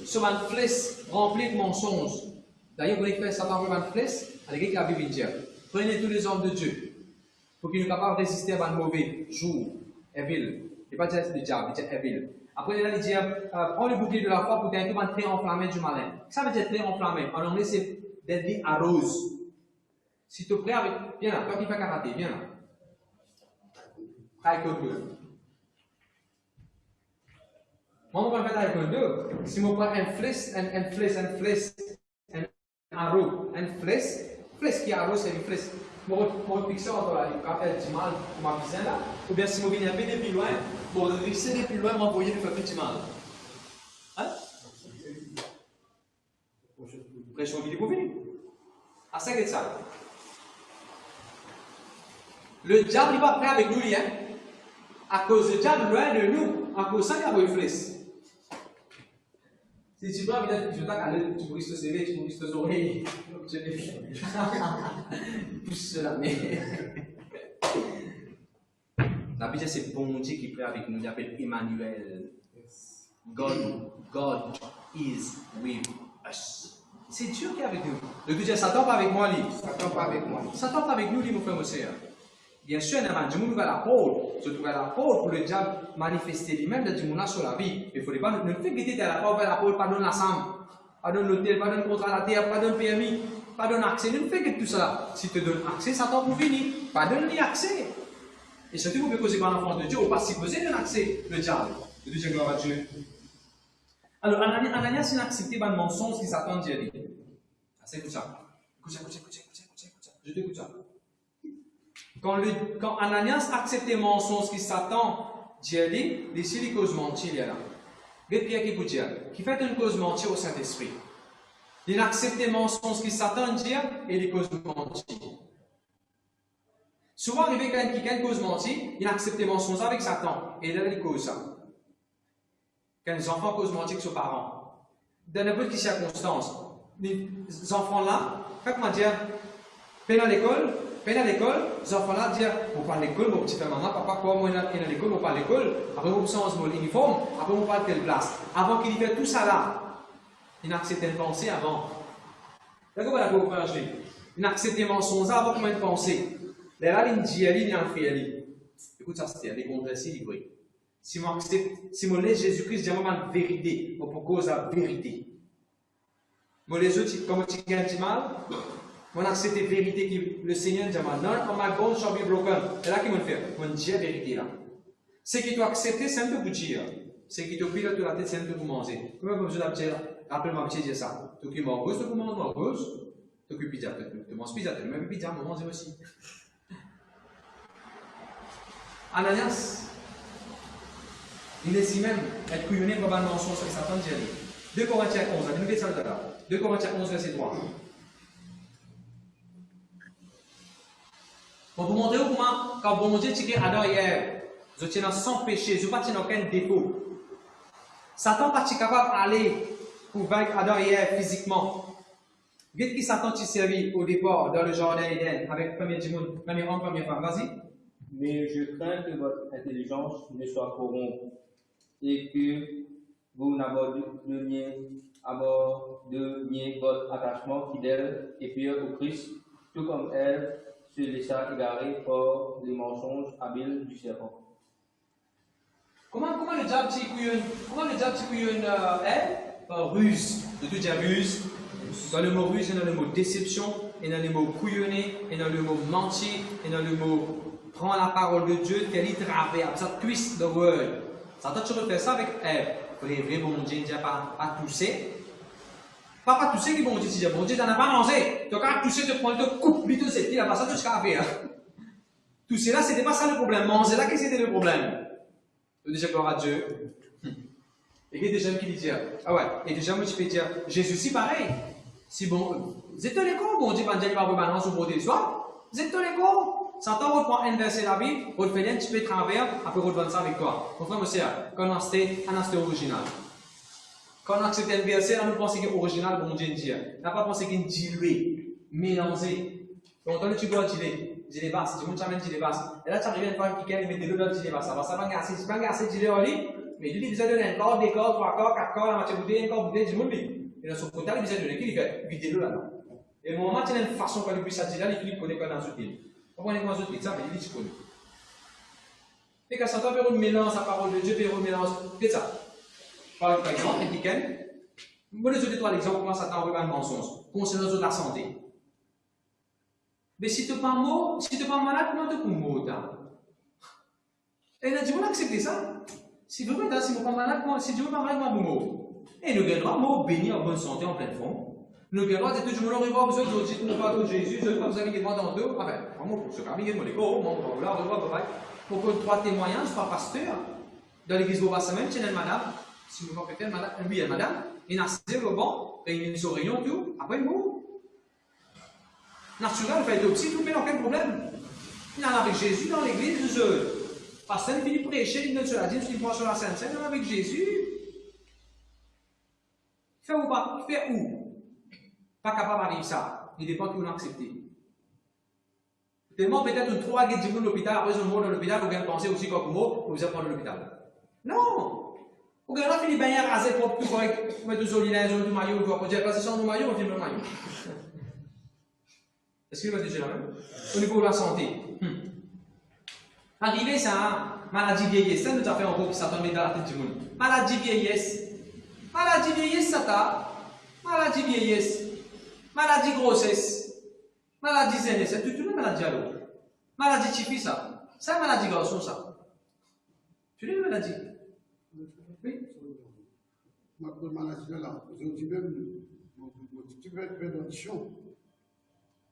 sur une flèche remplie de mensonges. D'ailleurs, vous voulez faire Satan envoie une flèche, avec la Bible dit. Prenez tous les hommes de Dieu pour qu'ils soient capables de résister à un mauvais jour, evil. Il ne pas dire le diable, il dit evil. Après, il dit prends le bouclier de la foi pour gagner tout un trait enflammé du malin. Ça veut dire trait enflammé. En anglais, c'est deadly arrows. Si tu es prêt avec. Viens là, toi qui fais karaté, viens là. Taekwondo. Moi, je vais faire taekwondo. Si je prends un flèche, un arrow, un flèche qui est arrow, c'est une flèche. Je vais fixer entre la rappel du mal pour ma piscine là. Ou bien si je viens un peu plus loin, pour risser plus loin, m'envoyer le faire petit mal. Hein? Pression vidéo pour finir. À 5 et ça. Le diable n'est pas prêt avec nous, hein? À cause du diable, loin de nous, à cause de ça, il y a une flèche. Si tu prends, je t'accorde, tu brises ton CV, tu brises tes oreilles. Pousse la main. La Bible, c'est bon Dieu qui est prêt avec nous, il appelle Emmanuel. God is with us. C'est Dieu qui est avec nous. Le Dieu dit, Satan pas avec moi, lui. Satan pas avec moi. Satan pas avec nous, lui, mon frère, mon sœur. Bien sûr, il y a des gens qui la porte. Se trouver à la porte pour le diable manifester lui-même des gens sur la vie. Il ne faut pas ne faire guetter à la porte, vers la porte, pas donner la somme, pas donner l'hôtel, pas donner le contrat à la terre, pas donner le permis, pas donner accès. Ne fais que tout cela. Si tu donnes accès, Satan pour finir. Pas donner accès. Et surtout, vous pouvez causer par l'enfant de Dieu, ou pas si vous avez un accès, le diable. Le Dieu, gloire à Dieu. Alors, Ananias, il a accepté le mensonge qui Satan dit. C'est écoute ça. Écoute ça. Je t'écoute ça. Quand Ananias accepte les mensonges qui Satan dit, ici, les causes mentir, là. Regardez Pierre qui vous dit, qui fait une cause mentir au Saint-Esprit. Il accepte les mensonges qui Satan dit et les causes mentir. Souvent, arrivé quelqu'un qui a une cause mentir, il accepte les mensonges avec Satan et il a les causes ça. Quand les enfants causent mentir avec leurs parents, dans n'importe quelle circonstance, les enfants là, comment dire, pendant l'école, Quand à l'école, les enfants là disent, on parle à l'école, mon petit frère, maman, papa, quoi, moi, à l'école, on parle à l'école, après, on change mon uniforme, après, on parle de telle place. Avant qu'il fait tout ça là, il a accepté une pensée avant. D'accord, voilà, pour vous faire il a accepté mensonge avant comment une pensée. Là, il dit, il a fait, écoute, ça, c'était des condensés, il dit, si moi accepte, si moi laisse Jésus-Christ, j'ai vraiment la vérité, pour cause la vérité. Moi, les autres, comme tu gagnes mal, moi, accepte la vérité que le Seigneur dit, none of my bones shall be broken. C'est là qu'il m'a fait, moi, dit la vérité là. Ce qui doit accepter, c'est un peu pour dire. Ce qui te prie là, la tête, c'est un peu pour manger. Comment vous besoin d'appeler, rappelle-moi, petit dire ça. Tu manges morgos, tu manges morgos, tu pizza, tu manges pizza, tu même pizza, tu manges aussi. Ananias, il est ici même, être couillonné pour un mensonge sur Satan dit. 2 Corinthiens 11, on va ça là. 2 Corinthiens 11, verset 3. Bon, pour montrer comment, quand bon Dieu tient Adam et Ève, je tiens sans péché, je ne tiens aucun défaut. Satan n'est pas capable d'aller pour vaincre Adam et Ève physiquement. Qu'est-ce qui Satan t'a servi au départ dans le jardin d'Éden avec premier homme, première femme? Vas-y. Mais je crains que votre intelligence ne soit corrompue et que vous n'abandonniez votre attachement fidèle et pur au Christ, tout comme elle se laissa égarer par les mensonges habiles du serpent. Comment le diable t'y couillonne elle? Par ruse. De tout dire ruse. Dans le mot ruse, il y a le mot déception, il y a le mot couillonner, il y a le mot mentir, il y a le mot prendre la parole de Dieu, qu'elle y travers, ça twist the word. Ça tu refais ça avec Ève. Vrai, bon Dieu, il ne dit pas tousser. Pas tousser, qui bon Dieu, si bon Dieu, tu n'as pas mangé. Tu as toussé, tu prends, tu coupes, vite, c'est il n'a pas ça, tout ce qu'il a fait. Tousser là, c'était pas ça le problème. Manger là, qu'est-ce que c'était le problème? Déjà, gloire à Dieu. Et il y a des gens qui disent, ah ouais, et des gens qui peuvent dire, Jésus, si pareil. Si bon, vous êtes les cons, bon Dieu, va dire, va vous balancer au côté du soir. Vous êtes les cons. Satan reprend un verset de la Bible, on fait un petit peu de travers, après on va ça avec toi. Mon frère, monsieur, quand on a acheté original. Quand on a accepté un verset, on pense qu'il est original, bon Dieu dit. On n'a pas pensé qu'il est dilué, mélangé. Donc, quand tu dois diler basse, tu montes jamais diler basse. Et là, tu arrives à une fois qui met de l'eau dans le diler basse. Ça va, ça va gasser, c'est pas gasser diler en ligne, mais il dit, il donne un corps, 2 corps, 3 corps, 4 corps, la moitié bouteille, un corps bouteille, du monde. Et dans son côté, il dit, qu'il fait, vider l'eau là-dedans. Et au moment où il y a une façon qu'on lui puisse attirer, il connaît qu'on a un outil. On va aller dans une pizza, mais il dit tu connais. Et quand Satan fait une mélange, la parole de Dieu fait une mélange, c'est ça. Par exemple, un week-end, moi je donne toi l'exemple comment Satan envoie un mensonge concernant la santé. Mais si tu n'es pas mort, si tu n'es pas malade, comment tu es mort? Et il a dit, on a accepté ça. Si vous ne si pas malade, si Dieu n'est pas malade, moi je mort. Et nous gagnons mort béni en bonne santé, en pleine forme. Nous gagnons tout le monde revoit besoin de Jésus, nous parlons de Jésus, je ne vais pas vous avez des droits dans deux. Enfin, vraiment, pour ce cas, il y a des mots, on va revoir, pour que 3 témoignages, je ne suis pas pasteur. Dans l'église de Bassa-Même, il y a une madame, si vous ne pouvez pas faire, lui, il y a une madame, il a 0 bon, il y a une réunion, tout, après il meurt. Naturel, il fait l'autopsie, tout, mais aucun problème. Il en a avec Jésus dans l'église, pasteur, il finit de prêcher, il donne sur la dîme, il prend sur la Sainte-Seine, il en a avec Jésus. Fait ou pas? Fait où? Pas capable d'arriver ça. Il dépend qu'on a accepté. Tellement peut-être une 3 guides du monde l'hôpital, après un mot dans l'hôpital, vous allez penser aussi comme mot, vous allez prendre l'hôpital. Non! Vous allez finir bien rasé pour tout correct, mettre du solidaire, du maillot, vous allez dire, c'est du maillot, on filme le maillot. Est-ce que vous avez déjà la même? Au niveau de la santé. Arrivé, c'est une maladie vieillesse. Ça nous a fait en gros que ça tombe dans la tête du monde. Maladie vieillesse. Maladie vieillesse, ça t'a. Maladie vieillesse. Maladie grossesse, maladie zénée, c'est toute une maladie à l'eau. Maladie typique, ça. C'est une maladie garçon, ça. Tu dis une maladie? Oui. Ma maladie là, je dis même, tu veux être prévention.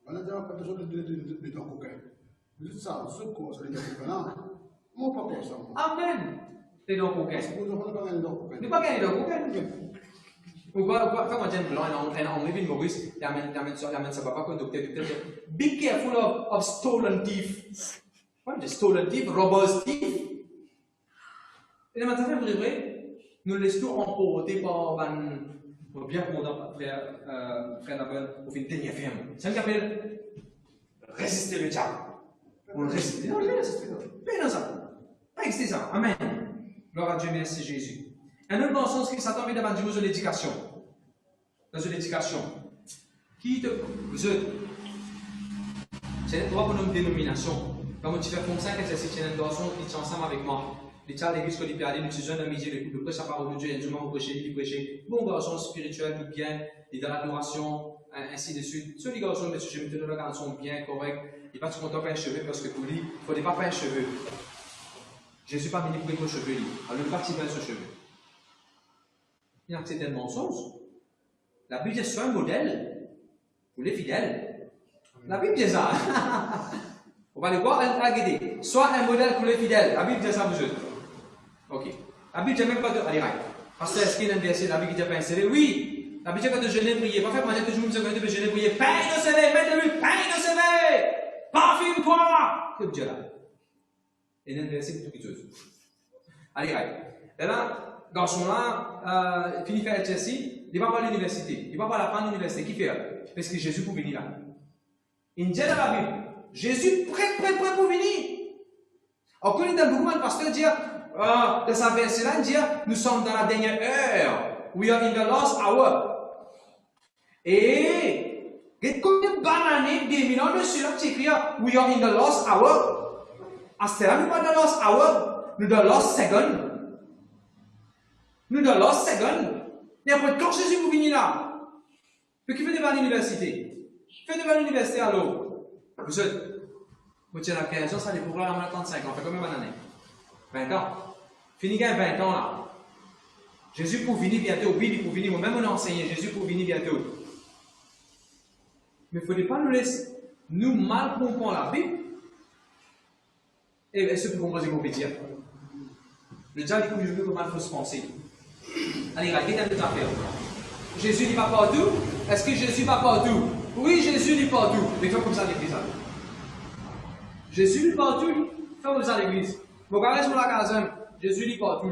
Maladie, on n'a pas besoin de ton coquin. Juste ça, ce corps, c'est les coquins. Moi, pas comme ça. Amen. T'es dans le coquin. Nous ne pas gagner dans le coquin. Nous pas gagner dans le coquin. Pourquoi quand on dit blanc, on met une Maurice, il amène ça papa comme docteur. Be careful of stolen thief. What is stolen thief? Robbers thief. Et maintenant, vrai, nous laissons emporter par bien content, frère Nabel, au fin de dernière ferme. C'est un qui appelle résister le diable. On le résiste. Non, je résiste. Pas dans ça. Pas exister ça. Amen. Gloire à Dieu, merci Jésus. Un autre bon sens que Satan vient d'avoir dans l'éducation. Dans l'éducation. Qui te. Vous êtes. C'est trois pour une dénomination. Quand tu fais comme ça, que c'est un garçon qui est ensemble avec moi. Les gens d'église qui ont aller, nous sommes à midi, le prêche la parole de Dieu, et nous prêcher. Bon garçon spirituel, tout bien, il est dans l'adoration, ainsi de suite. Ceux les garçons, mais je me dis qu'ils sont bien, corrects. Il n'est pas tout content de faire un cheveu parce que pour lui, il ne faudrait pas faire un cheveu. Je ne suis pas venu pour que mon cheveu, alors il ne pas tirer ce cheveu. Il y a c'est un mensonge. La Bible est sur un modèle pour les fidèles. La Bible dit ça. On va aller voir un guider. Soit un modèle pour les fidèles. La Bible dit ça vous autres. Ok. La Bible dit même pas de. Allez, right. Parce que est-ce qu'il y a un verset, la Bible dit pas un CV? Oui. La Bible dit pas de jeûner, prier. Pas faire manière que je me dis de jeûner, prier. Paye de CV, mettez-le, paye de CV. Parfume-toi. Que vous dites là? Et il y a un verset pour tout qui chose. Allez, right. Et là, garçon-là, il finit de faire Chelsea, il va pas à l'université. Il va pas à la fin de l'université. Qui fait? Parce que Jésus pour venir là. Il dit dans la Bible, Jésus prêt pour venir. Alors, quand il y a beaucoup de pasteurs dire, dans sa verset-là, il dit, nous sommes dans la dernière heure. We are in the last hour. Et, quand il y a une banane, des millions de ceux-là qui écrivent, we are in the last hour. À ce là, nous pas dans the last hour, nous dans the last second. Nous dans the last second. Et après, quand Jésus pour venir là, puis qui fait devant l'université? Fait devant l'université alors. Vous êtes à 15 ans, ça les pourra à 35 ans. Fait combien d'années? 20 ans. Fini gain 20 ans là. Jésus pour venir bientôt. Oui, il pour venir. Moi-même on a enseigné. Jésus pour venir bientôt. Mais il ne faudrait pas nous laisser. Nous mal comprendre la Bible. Et ce que vous comprenez, vous dire. Le diable, il coupe comment il faut se penser. Allez, regardez, qu'est-ce que tu as fait? Jésus n'est pas partout. Est-ce que Jésus va partout? Oui, Jésus n'est partout. Mais fais comme ça à l'église. Jésus n'est partout. Fais comme ça à l'église. Vous regardez sur la case, Jésus n'est partout.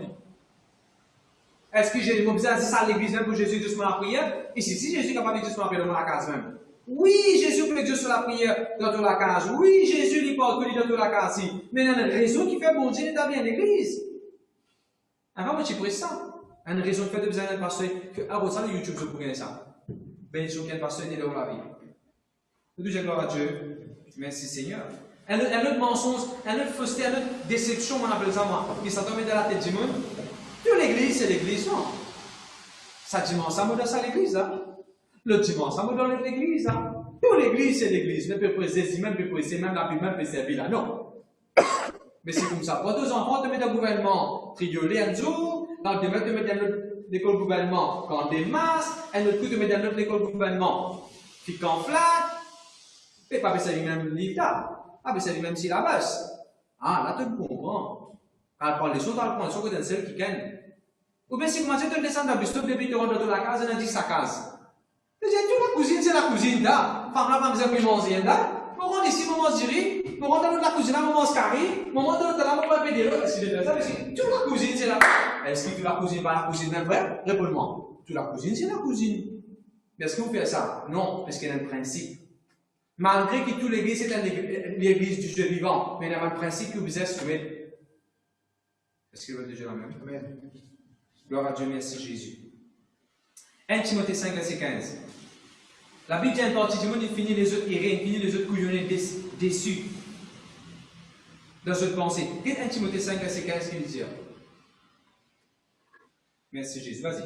Est-ce que Jésus, vous dit ça à l'église même pour Jésus juste pour la prière? Ici, si Jésus est capable de juste pour la prière dans la case même. Oui, Jésus peut juste sur la prière dans toute la case. Oui, Jésus n'est partout dans toute la case. Mais il y a une raison qui fait bon Dieu n'est pas bien l'église. Avant, moi, tu prêches ça. Une raison qui fait de besoin d'un pasteur, que avant ça, le YouTube, je pourrais ça. Ben, je suis un pasteur qui est dans la vie. Nous disons gloire à Dieu. Merci Seigneur. Un autre mensonge, un autre fausseté, une autre déception, on appelle ça moi, qui s'attend dans la tête du monde. Toute l'église, c'est l'église, non? Ça dimanche, ça me donne ça l'église, là. Le dimanche, ça me donne l'église, là. Toute l'église, c'est l'église. Même peut préciser, même peut préciser, même la Bible, même peut servir là. Non. Mais c'est comme ça. Pour deux enfants, te mettre dans le gouvernement, triolé un jour, dans le te mettre dans l'école gouvernement, quand des masses, un autre coup, te mettre dans l'école gouvernement, qui conflate, et pas ça lui-même l'État. Ah, mais c'est lui-même si la baisse. Ah, là, tu comprends. Quand elle prend les choses, elle prend les choses que celle qui gagne. Ou bien si comment tu te descends dans le bus, tu te rends dans la case, et tu dis sa case. Tu dis, la cuisine, c'est la cuisine, là. Femme là, femme, c'est manger, là. On rentre ici, on mange du riz. On rentre dans la cuisine, on mange carré. On rentre dans la on va payer de l'eau. Si tu ça, mais si toute la cuisine, c'est la. Est-ce que tu la cuisine pas la cuisine même vrai? Réponds-moi. Toute la cuisine, c'est la cuisine. Mais est-ce que vous faites ça? Non, parce qu'il y a un principe. Malgré que toute l'église est l'église du Dieu vivant, mais il y a un principe que vous êtes soumis. Est-ce que vous êtes déjà la même? Amen. Gloire à Dieu, merci Jésus. 1 Timothée 5, verset 15. La Bible dit une partie du monde, il finit les autres errés, il finit les autres couillonnés, déçus. Dans cette pensée. Et 1 Timothée 5, verset 15, qu'il dit. Merci Jésus, vas-y.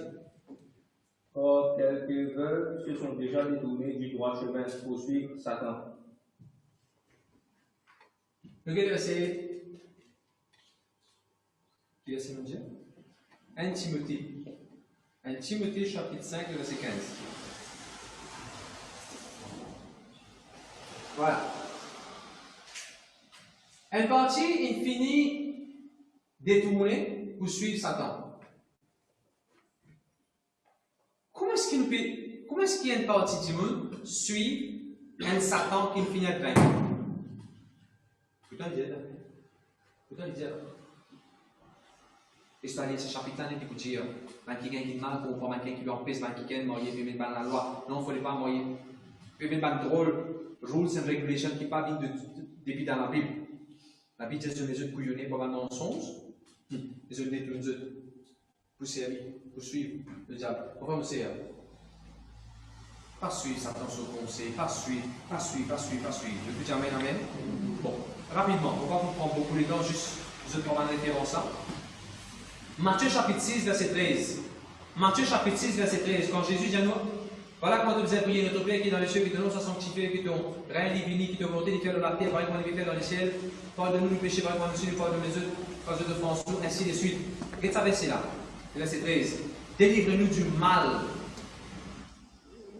Or, quelques veuves se sont déjà détournés du droit chemin pour suivre Satan. Regardez le verset. Qui est-ce que nous dit? 1 Timothée. 1 Timothée, chapitre 5, verset 15. Voilà. Un parti, il finit détourné pour suivre Satan. Comment est-ce qu'il y a une partie du monde suit un Satan qui finit à vaincre? Pourtant, il dit là. Pourtant, il dit là. Et c'est allé ce chapitre-là, il peut dire, quelqu'un qui est mal, pour quelqu'un qui lui empêche, quelqu'un qui est marié, puis met dans la loi. Non, il ne faut pas marier. Puis il y a une drôle, rules and regulations qui parlent depuis dans la Bible. La Bible dit que les autres couillonnés pour un mensonge, les autres détournent les autres pour servir, pour suivre le diable. Pourquoi nous servir? Pas suivre Satan sur conseil, pas suivre. Je peux dire amen, amen. Bon, rapidement, on va vous prendre beaucoup de temps, juste vous êtes en référence ça. Matthieu chapitre 6, verset 13. Matthieu chapitre 6, verset 13. Quand Jésus dit à nous, voilà comment vous avez prié notre Père qui est dans les cieux, qui te donne sa sanctifié, qui ton règne divini, qui te volonté de faire de la terre, pareil qu'on est fait dans les ciels. Pardonne-nous nos péchés, pareil qu'on nous suit, pardonne les autres, parce que de France, ainsi de suite. Regardez ça verset là. Verset 13. Délivre-nous du mal.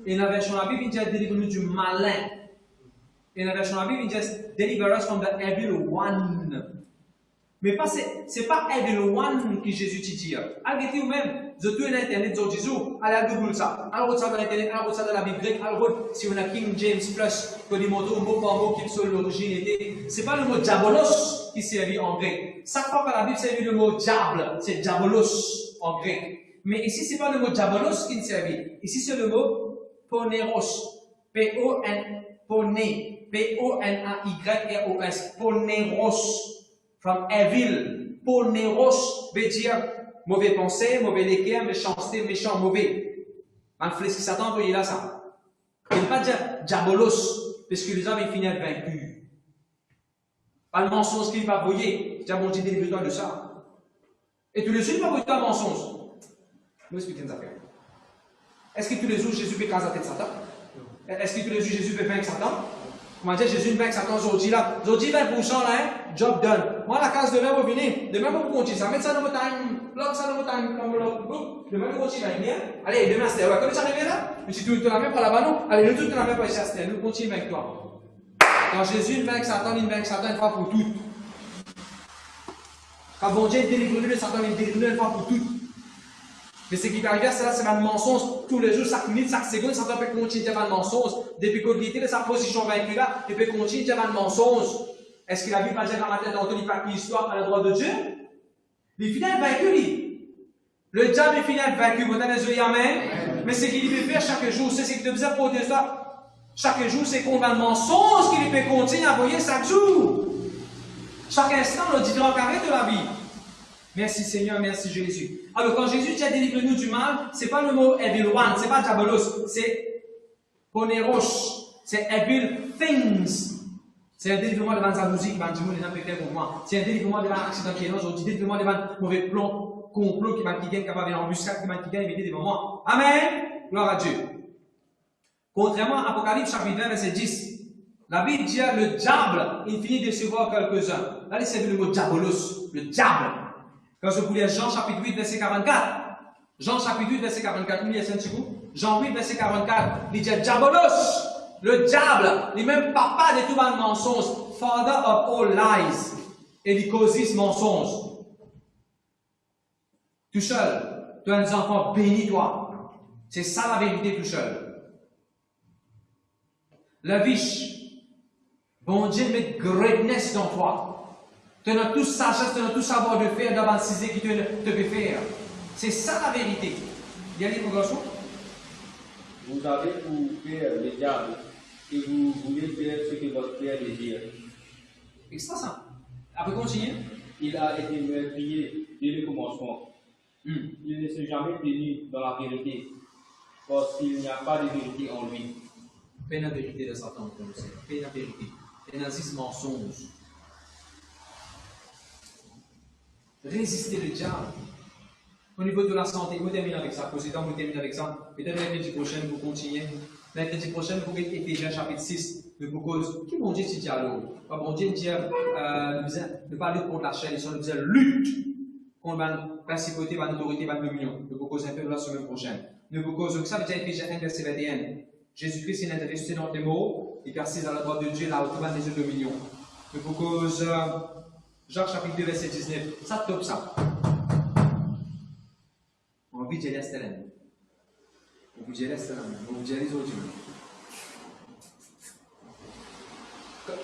Et dans la version de la Bible, il dit délivre-nous du malin. Et dans la version de la Bible, il dit deliver us from the evil one. Mais c'est pas evil one que Jésus dit. Arrêtez vous-même. Vous êtes Internet, vous dites, allez à Google ça. Alors, ça dans l'Internet, alors, ça dans la Bible grecque, alors, si on a King James Plus, que les mots mot par mot qui sont l'origine était. C'est pas le mot diabolos qui servit en grec. Chaque fois que la Bible servit le mot diable, c'est diabolos en grec. Mais ici, c'est pas le mot diabolos qui servit. Ici, c'est le mot poneros. P-O-N-A-Y-R-O-S. Poneros. From evil. Poneros veut dire mauvais pensée, mauvais équerre, méchanceté, méchant, mauvais. En fait, ce qui Satan envoyé là, ça. Il ne pas dire diabolos, parce que les hommes, ils finissent vaincus. Pas le mensonge qu'il va voyer. Tiens, mon Dieu, délivre-toi de ça. Et tous les jours, il va voyer un mensonge. Nous expliquons une affaire. Est-ce que tous les jours, Jésus peut caser la tête de Satan? Est-ce que tous les jours, Jésus peut vaincre Satan? Comment dire, Jésus vainc Satan aujourd'hui là? Aujourd'hui, 20% là, job done. Moi, la case demain, vous venez. Demain, vous continuez ça. Mettez ça dans votre time. Bloque ça dans votre time. Demain, vous continuez à venir. Allez, demain, c'était. Comment ça arrive là? Je suis tout la main pour la banon. Allez, nous, tout la main pour ici à Stella. Nous continuons avec toi. Quand Jésus vainc Satan, il vainc Satan une fois pour toutes. Quand bon Dieu délivre de Satan, il délivre une fois pour toutes. Mais ce qui va arriver, c'est là, c'est un mensonge. Tous les jours, chaque minute, chaque seconde, Satan peut continuer à dire un mensonge. Depuis qu'il était de sa position vaincue là, il peut continuer à dire un mensonge. Est-ce qu'il a vu pas dire dans ma tête d'Anthony pas l'histoire à l'endroit de Dieu? Il finit vaincu, lui. Le diable est fini vaincu. Vous avez les yeux, amen? Mais ce qu'il peut faire chaque jour, c'est ce qu'il devait pour ça. Chaque jour, c'est qu'on a un mensonge qu'il peut continuer à voyer chaque jour. Chaque instant, le différent carré de la vie. Merci Seigneur, merci Jésus. Alors quand Jésus dit délivre-nous du mal, c'est pas le mot evil one, c'est pas diabolos, c'est poneros, c'est evil things. C'est un délivrement devant sa musique, devant du monde, les gens peuvent faire pour moi. C'est un délivrement devant l'accident qui est là aujourd'hui, délivrement devant mauvais plan, complot qui va qui gagne, capable d'embuscade, qui va qui gagne, mettez devant moi. Amen. Gloire à Dieu. Contrairement à Apocalypse chapitre 20, verset 10, la Bible dit le diable, il finit de recevoir quelques-uns. Là, c'est le mot diabolos, le diable. Quand je vous lis Jean chapitre 8, verset 44, Jean chapitre 8, verset 44, il y a un petit coup. Jean 8, verset 44, il dit diabolos, le diable, il même papa de tout le mensonge, father of all lies, et il cause ce mensonge. Tout seul, tu as des enfants, bénis-toi. C'est ça la vérité tout seul. La vie, bon Dieu met greatness dans toi. Tu as toute sagesse, tu as tout savoir de faire devant le qui te peut faire. C'est ça la vérité. Il y a des progressions. Vous avez pour faire le diable et vous voulez faire ce que votre père désire. Extra ça. Après, continuez. Il a été meurtrier dès le commencement. Il ne s'est jamais tenu dans la vérité, parce qu'il n'y a pas de vérité en lui. Fais la vérité de Satan, comme vous savez. Fais la vérité. Et dans ce mensonge. Résister le diable. Au niveau de la santé, vous terminez avec ça. Président, vous terminez avec ça. Peut-être mercredi prochain, vous continuez. Mercredi prochain, vous pouvez Éphésiens chapitre 6. De vous cause. Qui bon Dieu dit alors? Bon Dieu dit ne pas lutter contre la chair, il dit lutte contre la principauté, la autorité, la dominion. De vous cause un peu la semaine prochaine. De vous cause, ça veut dire Éphésiens 1, verset 21. Jésus-Christ est ressuscité dans les mots, il persiste à la droite de Dieu, là où des yeux dominion. De vous cause. Jacques chapitre 2, verset 19. Ça top ça. On vit de l'Estélène. On vit de l'Estélène. On vit de l'Estélène.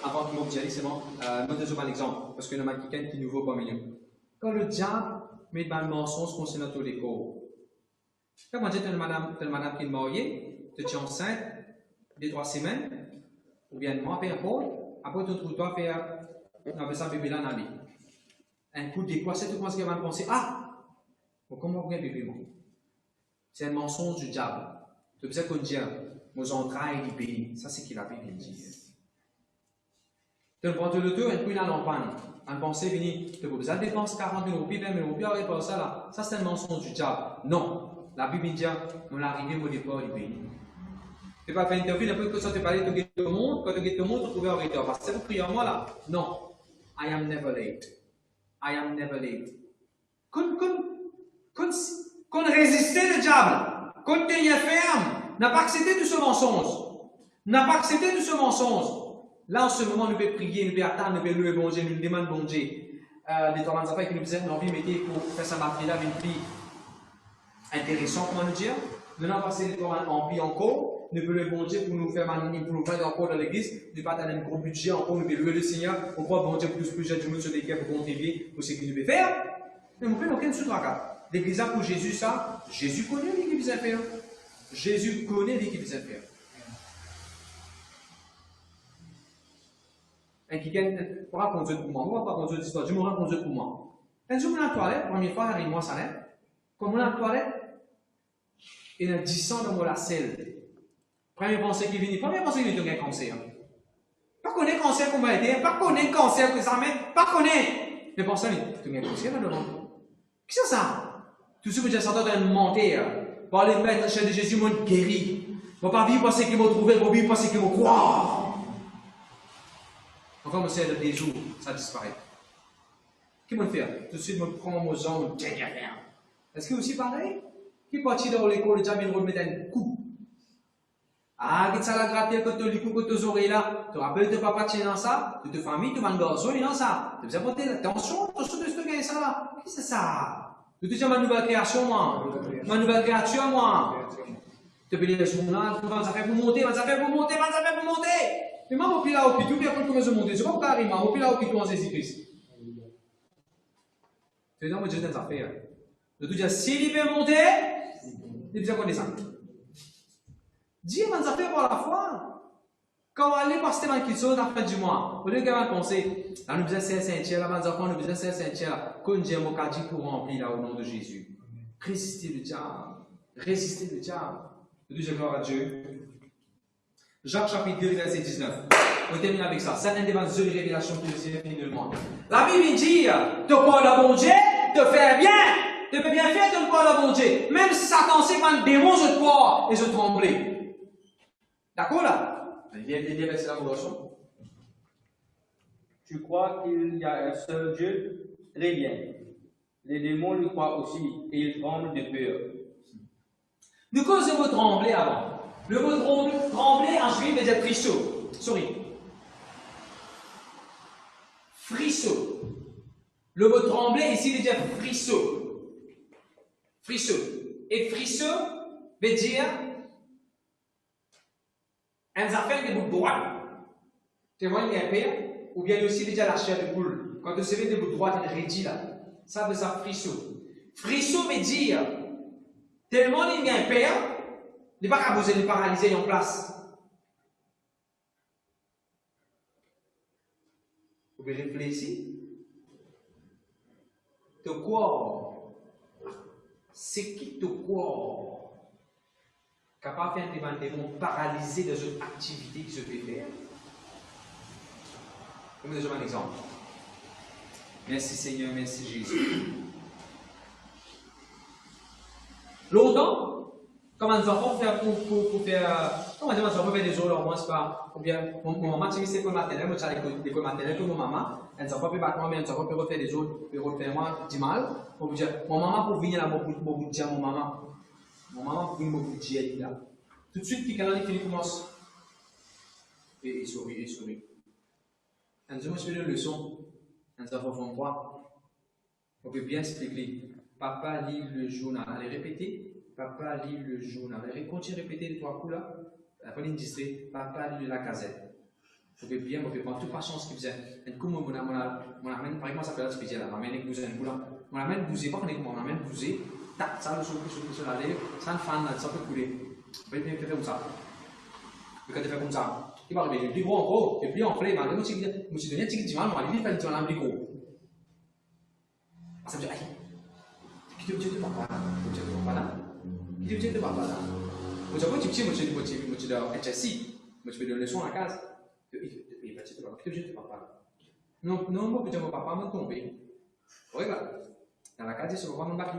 Avant que je dise, c'est bon. Je vais donner un exemple. Parce qu'il y en a quelqu'un qui est nouveau parmi nous. Quand le diable met dans le mensonge concernant tous les corps. Quand on dit que tu as une madame qui est mariée, tu es enceinte, 2-3 semaines, ou bien moi, peu importe, après tu trouves-toi faire, on appelle ça bébé là dans la vie. Un coup de quoi, c'est tout ce qu'il va penser, ah, comment vous bébé moi? C'est un mensonge du diable. C'est pour ça qu'on dit, nos entrailles du pays. Ça, c'est ce que la Bible dit. Tu prends le tour, et puis il a l'empanne. En pensée, vini, tu as besoin de dépenser 40 000 roupies, 20 000 roupies, avec pas ça là. Ça, c'est un mensonge du diable. Non. La Bible dit, on est arrivé au départ du pays. Tu n'as pas fait une interview, n'importe quoi, ça te parlait, tu guettes tout le monde, quand tu guettes tout le monde, tu trouves un retard. Parce que c'est pour prier en moi là. Non. I am never late. I am never late. Qu'on résistait le diable, qu'on tenait ferme, n'a pas accepté tout ce mensonge. N'a pas accepté tout ce mensonge. Là, en ce moment, nous pouvons prier, nous pouvons attendre, nous pouvons louer bon Dieu, nous demandons bon Dieu. Des trois affaires qui nous faisaient envie, mettez pour faire sa batterie là, une vie intéressante, comment nous dire. Maintenant, passer les trois emplis encore, nous pouvons louer bon Dieu pour nous faire encore dans l'église, nous pas un gros budget encore, nous pouvons louer le Seigneur, on croit bon Dieu pour plus de monde sur lesquels pour contribuer pour ce qu'il nous peut faire. Mais on ne peut aucun sous-tracat. L'église pour Jésus, ça, Jésus connaît l'équipe des affaires. Jésus connaît l'équipe des affaires. Un qui pour raconter pour moi, moi, pas raconter l'histoire, je me raconte pour moi. Un jour, on est à la toilette, première fois, arrive moi, ça n'est. Comme on est à la toilette, il y a 10 ans dans la selle. Première pensée qui vient, première pensée qui vient, il y a un cancer. Pas qu'on ait cancer comme elle était, pas qu'on ait cancer que ça mène, pas qu'on ait. Mais pensez, il y a un cancer là-dedans. Qu'est-ce que c'est ça? Tout ce que j'ai senti dans monter, par les maîtres chez Jésus m'ont guéri. Je ne vais pas vivre parce qu'ils m'ont trouvé, je vais vivre parce qu'ils m'ont croire. Encore, me sert des jours, ça disparaît. Qu'est-ce qu'on fait? Tout de suite, je prends mon jambes, je me dis, est-ce que aussi pareil? Qui partit dans l'école, le diable, il remet un coup. Ah, qu'est-ce que ça la gratte, quand tu as le coup, quand tu as les oreilles là? Tu te rappelles de papa, tu es dans ça? De ta famille, tu vas dans ça, il est dans ça. Tu as besoin de porter attention de ce que ça là. Qu'est-ce que c'est ça? Tu te dis, ma nouvelle création, moi. Ma nouvelle créature, moi. Tu peux dire, je suis là, ça fait pour monter, ça fait pour monter, ça fait pour monter. Mais moi, je suis là au pitou, puis après, je vais monter. Je ne sais pas pourquoi arrive, je suis là au pitou en Jésus-Christ. Tu es dans mon Dieu des affaires. De tout dire, s'il peut monter, il peut descendre. Dieu m'a affaires par la foi. Quand on va aller passer dans quelque chose à la fin du mois, au lieu qu'on va penser, là, nous besoin de Saint-Tiers, là, nous besoin de Saint-Tiers, qu'on dit un mot pour remplir là au nom de Jésus. Résistez le diable. Résistez le diable. De tout dire, gloire à Dieu. Jacques chapitre 2, verset 19. On termine avec ça. Certaines des révélations que Dieu a fait monde. La Bible dit, de croire le bon Dieu, de faire bien, de bien faire de croire le bon Dieu. Même si Satan sait qu'un démon se croit et se trembler. D'accord là? Il vient de dire verset la relation. Tu crois qu'il y a un seul Dieu? Très bien. Les démons le croient aussi et ils tremblent de peur. De quoi c'est votre trembler avant? Le mot trembler en juif veut dire frisson. Sorry. Frisson. Le mot trembler ici veut dire frisson. Frisson. Et frisson veut dire un affaire de bout droit. Tu vois, il y a un père, ou bien aussi veut dire la chair de poule. Quand tu sais de bout droit, il est rédi là. Ça veut dire frisson. Frisson veut dire tellement il y a un père. Il n'est pas capable de paralyser en place. Vous pouvez réfléchir. De quoi? C'est qui te quoi? Capable de faire des démons paralysés dans une activité qui se fait faire? Comme déjà un exemple. Merci Seigneur, merci Jésus. Longtemps, comment les enfants faire pour faire. Comment les enfants faire des jours, au moins, c'est pas. Ou bien, mon maman, tu sais, l'école maternelle, moi, j'ai l'école maternelle, tout mon maman, les enfants peuvent battre moi, mais les enfants peuvent refaire des jours, peuvent refaire moi, du mal. Pour vous dire, mon maman, pour venir là, pour vous dire, mon maman, pour venir me dire, là. Tout de suite, puis quand il commence. Et il sourit. Un jour, je fais une leçon, les enfants font quoi? On peut bien expliquer. Papa lit le journal, allez répéter. Papa lit le journal. Continue à répéter les 3 coups là. Après, il distrait. Papa lit la gazette. Vous pouvez bien, vous pouvez prendre toute patience qui faisait. Un coup, mon amène, par exemple, ça peut être spécial. On amène les un coup là. On amène bousé, pas qu'on amène bousé. Tac, ça le sur la lèvre. Ça ne fan, ça peut couler. Vous pouvez bien faire comme ça. Mais quand tu fais comme ça, il va arriver le plus gros en gros, et puis en fait, je me suis donné un petit dimanche, il fait un plus gros. Ça me dit, aïe, qui te dit de papa là? Qui te dit de papa là? Qui te dit de papa là? Moi, j'ai un petit peu, moi, je dois être assis, moi, je fais des leçons à la case. Il va dire de papa, qui te dit de papa là? Non, moi, je dis, papa m'a tombé. Regarde, dans la case, ce papa m'a battu.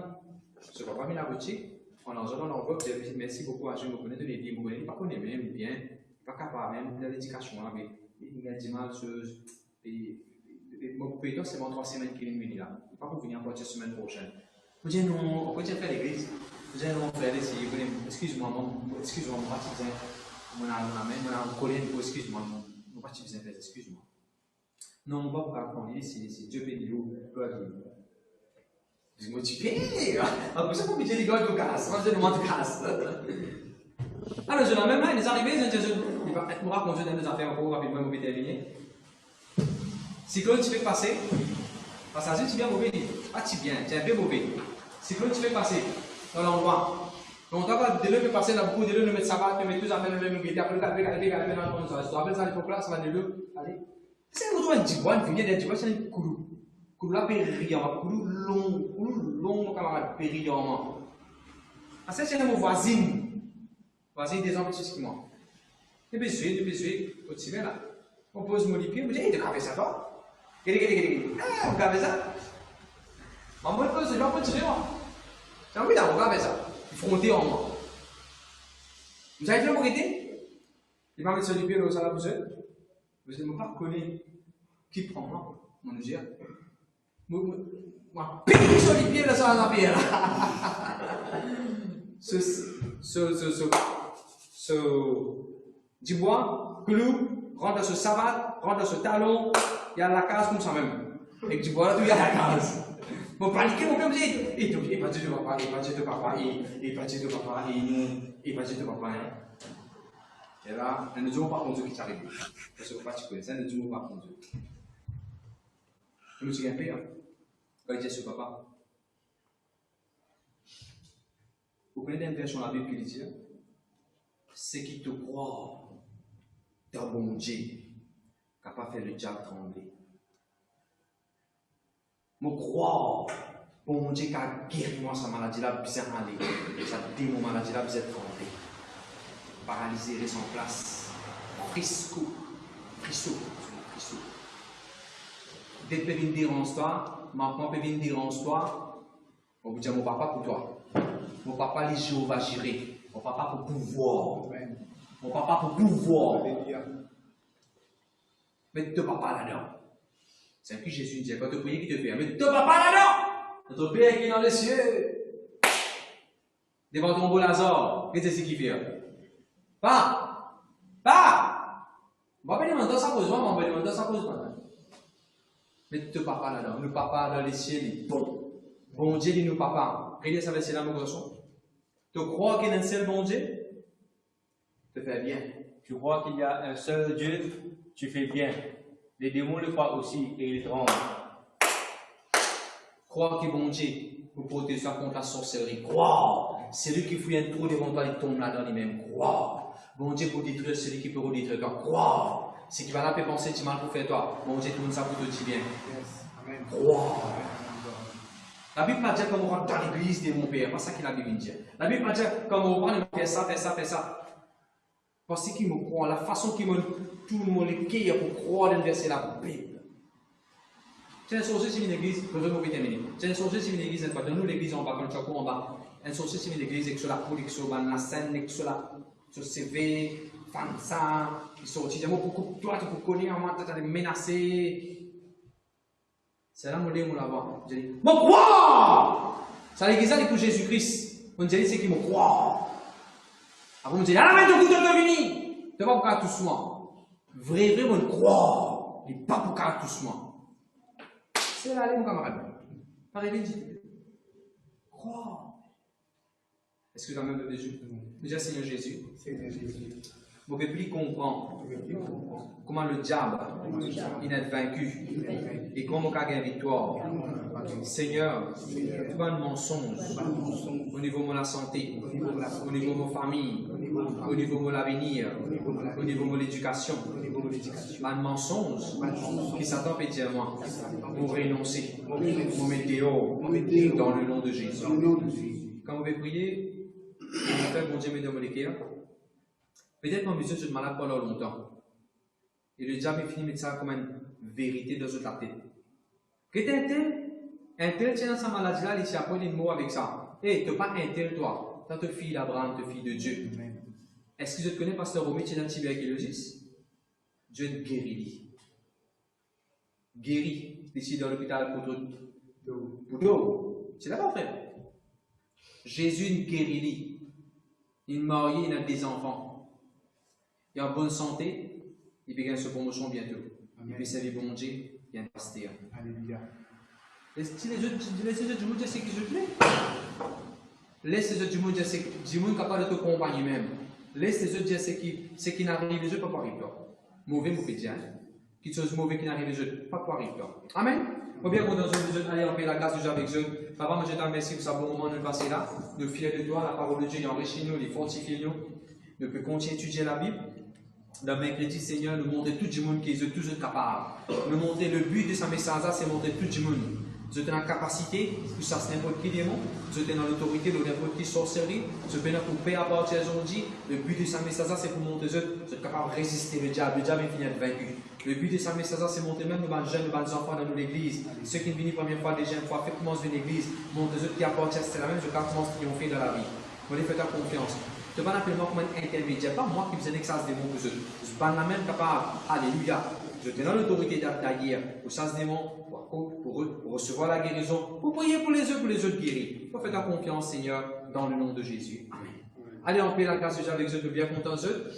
Ce papa m'a battu. En enjeu dans l'enveloppe, j'ai dit merci beaucoup à Dieu, je me connais de l'église, je ne connais pas même bien, je ne suis pas capable même de l'éducation, mais il a du mal, mon péteur, c'est mon 3 semaines qu'il est venu là, il ne pas pour venir pour la semaine prochaine. Je dis non, on peut dire faire l'église. Je dis non, frère, excuse-moi, mon baptisé, mon collègue, excuse-moi, mon baptisé, excuse-moi. Non, on ne va pas apprendre ici, Dieu bénit vous, je suis motivé. Après ça, pourquoi les gars de casse? Moi, je demande de casse. Alors, je l'ai même il est arrivé, il va me raconter dans des affaires pour rapidement vous terminer. Cyclone, tu fais passer. Passager, tu viens mauvais. Ah, tu viens, tu es un peu mauvais. Cyclone, tu fais passer dans l'endroit. Donc, on va de l'eau passer dans beaucoup de l'eau, nous mettre ça va, nous mettre tous affaires, nous mettre après, dans le ça. Je rappelle ça à l'époque là, ça va de l'eau. Allez. C'est un autre Djiboine, venir d'un Djiboine, c'est un coulou. Coulou là, périllant, coulou long, mon camarade, périllant. Ah, ça, c'est mon voisin. Voisin des hommes petits que moi. Depuis je suis là. On pose mon pied, on me dit, hey, tu as fait ça, toi? Ah, on a fait ça. Maman, je vais pas tirer, moi. J'ai envie d'avoir fait ça. Fronter en moi. Vous avez fait mon été? Il va mettre sur les pieds, ça va pousser. Vous ne pas connaître qui prend moi, mon Dieu. Moi, pique sur les pieds, là, ça va la pierre. Du bois, clou, rentre dans ce savate, rentre dans ce talon, il y a la case comme ça même. Et du bois, il y a la case. Vous paniquez, vous me dites, il va dire de papa, il va dire de papa, il va dire de papa, il va dire de papa. Et là, nous ne disons pas qu'on Dieu qui t'arrive. Parce que tu connais ça, nous ne disons pas qu'on Dieu. Je me souviens bien, quand il dit à ce papa, vous prenez une version de la Bible qui dit, c'est qui te croit dans mon Dieu, qui n'a pas fait le diable trembler. Me croire, bon Dieu qui a guéri moi sa maladie là, bien aller, ça démon maladie là, bien trembler. Paralysé, reste en place. Frisco. Dès que tu dérange-toi, maintenant peut venir dérange-toi, on vous dit mon papa pour toi. Mon papa, les Jéhovah Jiré. Mon papa pour pouvoir. Mon papa pour pouvoir. Mais ton papa là-dedans. C'est ce que Jésus dit. Quand tu pries, qui te fait. Mais ton papa là-dedans. Notre Père qui est dans les cieux. Devant ton beau Lazare. Qu'est-ce que c'est qui fait? Pas. On va demander ça cause moi, on va demander ça cause moi. Mais ton papa là-dedans. Le papa dans les cieux, il est bon. Bon Dieu dit nous papa. Regardez ça, c'est là mon garçon. Tu crois qu'il y a un seul bon Dieu? Tu fais bien. Tu crois qu'il y a un seul Dieu? Tu fais bien. Les démons le croient aussi et ils tremblent. Crois qu'il y a bon Dieu pour protéger contre la sorcellerie. Crois. C'est lui qui fouille un trou devant toi, il tombe là-dedans lui-même. Crois. Bon Dieu pour détruire celui qui peut redétruire toi. Crois. C'est qui va là pour penser du mal pour faire toi. Bon Dieu, tout le monde ça pour te dire bien. Crois. La Bible m'a dit comme on rentre dans l'église de mon père. C'est pas ça que la Bible dit. La Bible m'a dit comme on rentre, faire ça. Parce qu'il me croit, la façon qu'il me tout le monde est pour croire dans le verset la Bible. C'est un sorcier qui vient l'église, je vais vous terminer. C'est un sorcier qui vient l'église, dans nous l'église en bas, quand tu as en bas. Un sorcier qui vient l'église, avec la poule, avec la scène, avec le CV, fan ça, qui sortit. Pour toi, tu peux connaître, tu as menacé. C'est là mon Dieu, mon là-bas. Je dis, mon croix! C'est l'église pour Jésus-Christ. On dit, c'est qui me croit. Après, on dit, ah, mais ton coup de venu. Tu vas pour qu'à tous moi. Vrai, on croit. Il n'est pas pour qu'à tous moi. C'est là, mon camarade. Arrivé, dit, crois. Est-ce que dans le même peuple de Dieu? Déjà, Seigneur Jésus. Mon peuple comprend comment le diable il est vaincu et comment on gagne victoire. Seigneur, pas de mensonge au niveau de la santé, au niveau de ma famille, au niveau de l'avenir, au niveau de l'éducation, un mensonge qui Satan peut dire moi, pour renoncer, pour mettre dehors, dans le nom de Jésus. Quand vous pouvez prier, mon Père, mon Dieu, mes deux molécules, peut-être mon monsieur, je suis malade pendant longtemps. Et le diable finit de mettre ça comme une vérité dans la tête. Que un tel tient dans sa maladie-là, il s'y a pas des mots avec ça. Hé, tu n'es pas un tel toi. Tu es fille d'Abraham, tu es fille de Dieu. Est-ce que je te connais, pasteur Romy, tu es un tuberculose? Dieu est guéri. Guéri, ici dans l'hôpital pour tout. C'est là-bas, frère. Jésus est guéri. Il est marié, il a des enfants. Il est en bonne santé, il peut gagner sa promotion bientôt. Il peut servir bon Dieu, il y a un pasteur. Alléluia. Laisse les autres du monde dire ce qui se plaît. Laisse les autres du monde dire ce qui est capable de te accompagner même. Laisse les autres dire ce qui n'arrive les autres, pas arriver toi. Mauvais, mauvais dire. Quelque chose de mauvais qui n'arrive les autres, pas arriver toi. Amen. Faut bien qu'on dans un aller en paix la grâce de Dieu avec eux. Papa, moi je te remercie pour ce bon moment de nous passer là. Nous fiers de toi, la parole de Dieu, il enrichit nous, il fortifie nous. Nous pouvons continuer à étudier la Bible. Dans mercredi, Seigneur, nous montrer tout le monde qui est tous capables. Nous montrer le but de ce message, c'est montrer tout le monde. Vous êtes dans la capacité, pour ça c'est n'importe qui démon, vous êtes dans l'autorité de n'importe qui sorcellerie, vous êtes pour paix à partir d'aujourd'hui. Le but de ce message, c'est pour montrer vous êtes capable de résister le diable est fini d'être vaincu. Le but de ce message, c'est montrer même nos jeunes, nos enfants dans l'église. Ceux qui viennent la première fois, deuxième fois, fait commencer une église, montrer eux qui appartiennent, c'est la même chose qu'ils commencent triompher dans la vie. Vous allez faire confiance. Je ne vais pas appeler moi comme un intermédiaire, pas moi qui vous ai exerce des mots pour eux. Je suis pas la même capable. Alléluia. Je suis dans l'autorité d'Aguirre pour ça, des mots, pour eux, pour recevoir la guérison, pour prier pour les autres guéris. Vous faites confiance, Seigneur, dans le nom de Jésus. Amen. Allez en paix, la grâce de Dieu avec eux, de bien contents eux.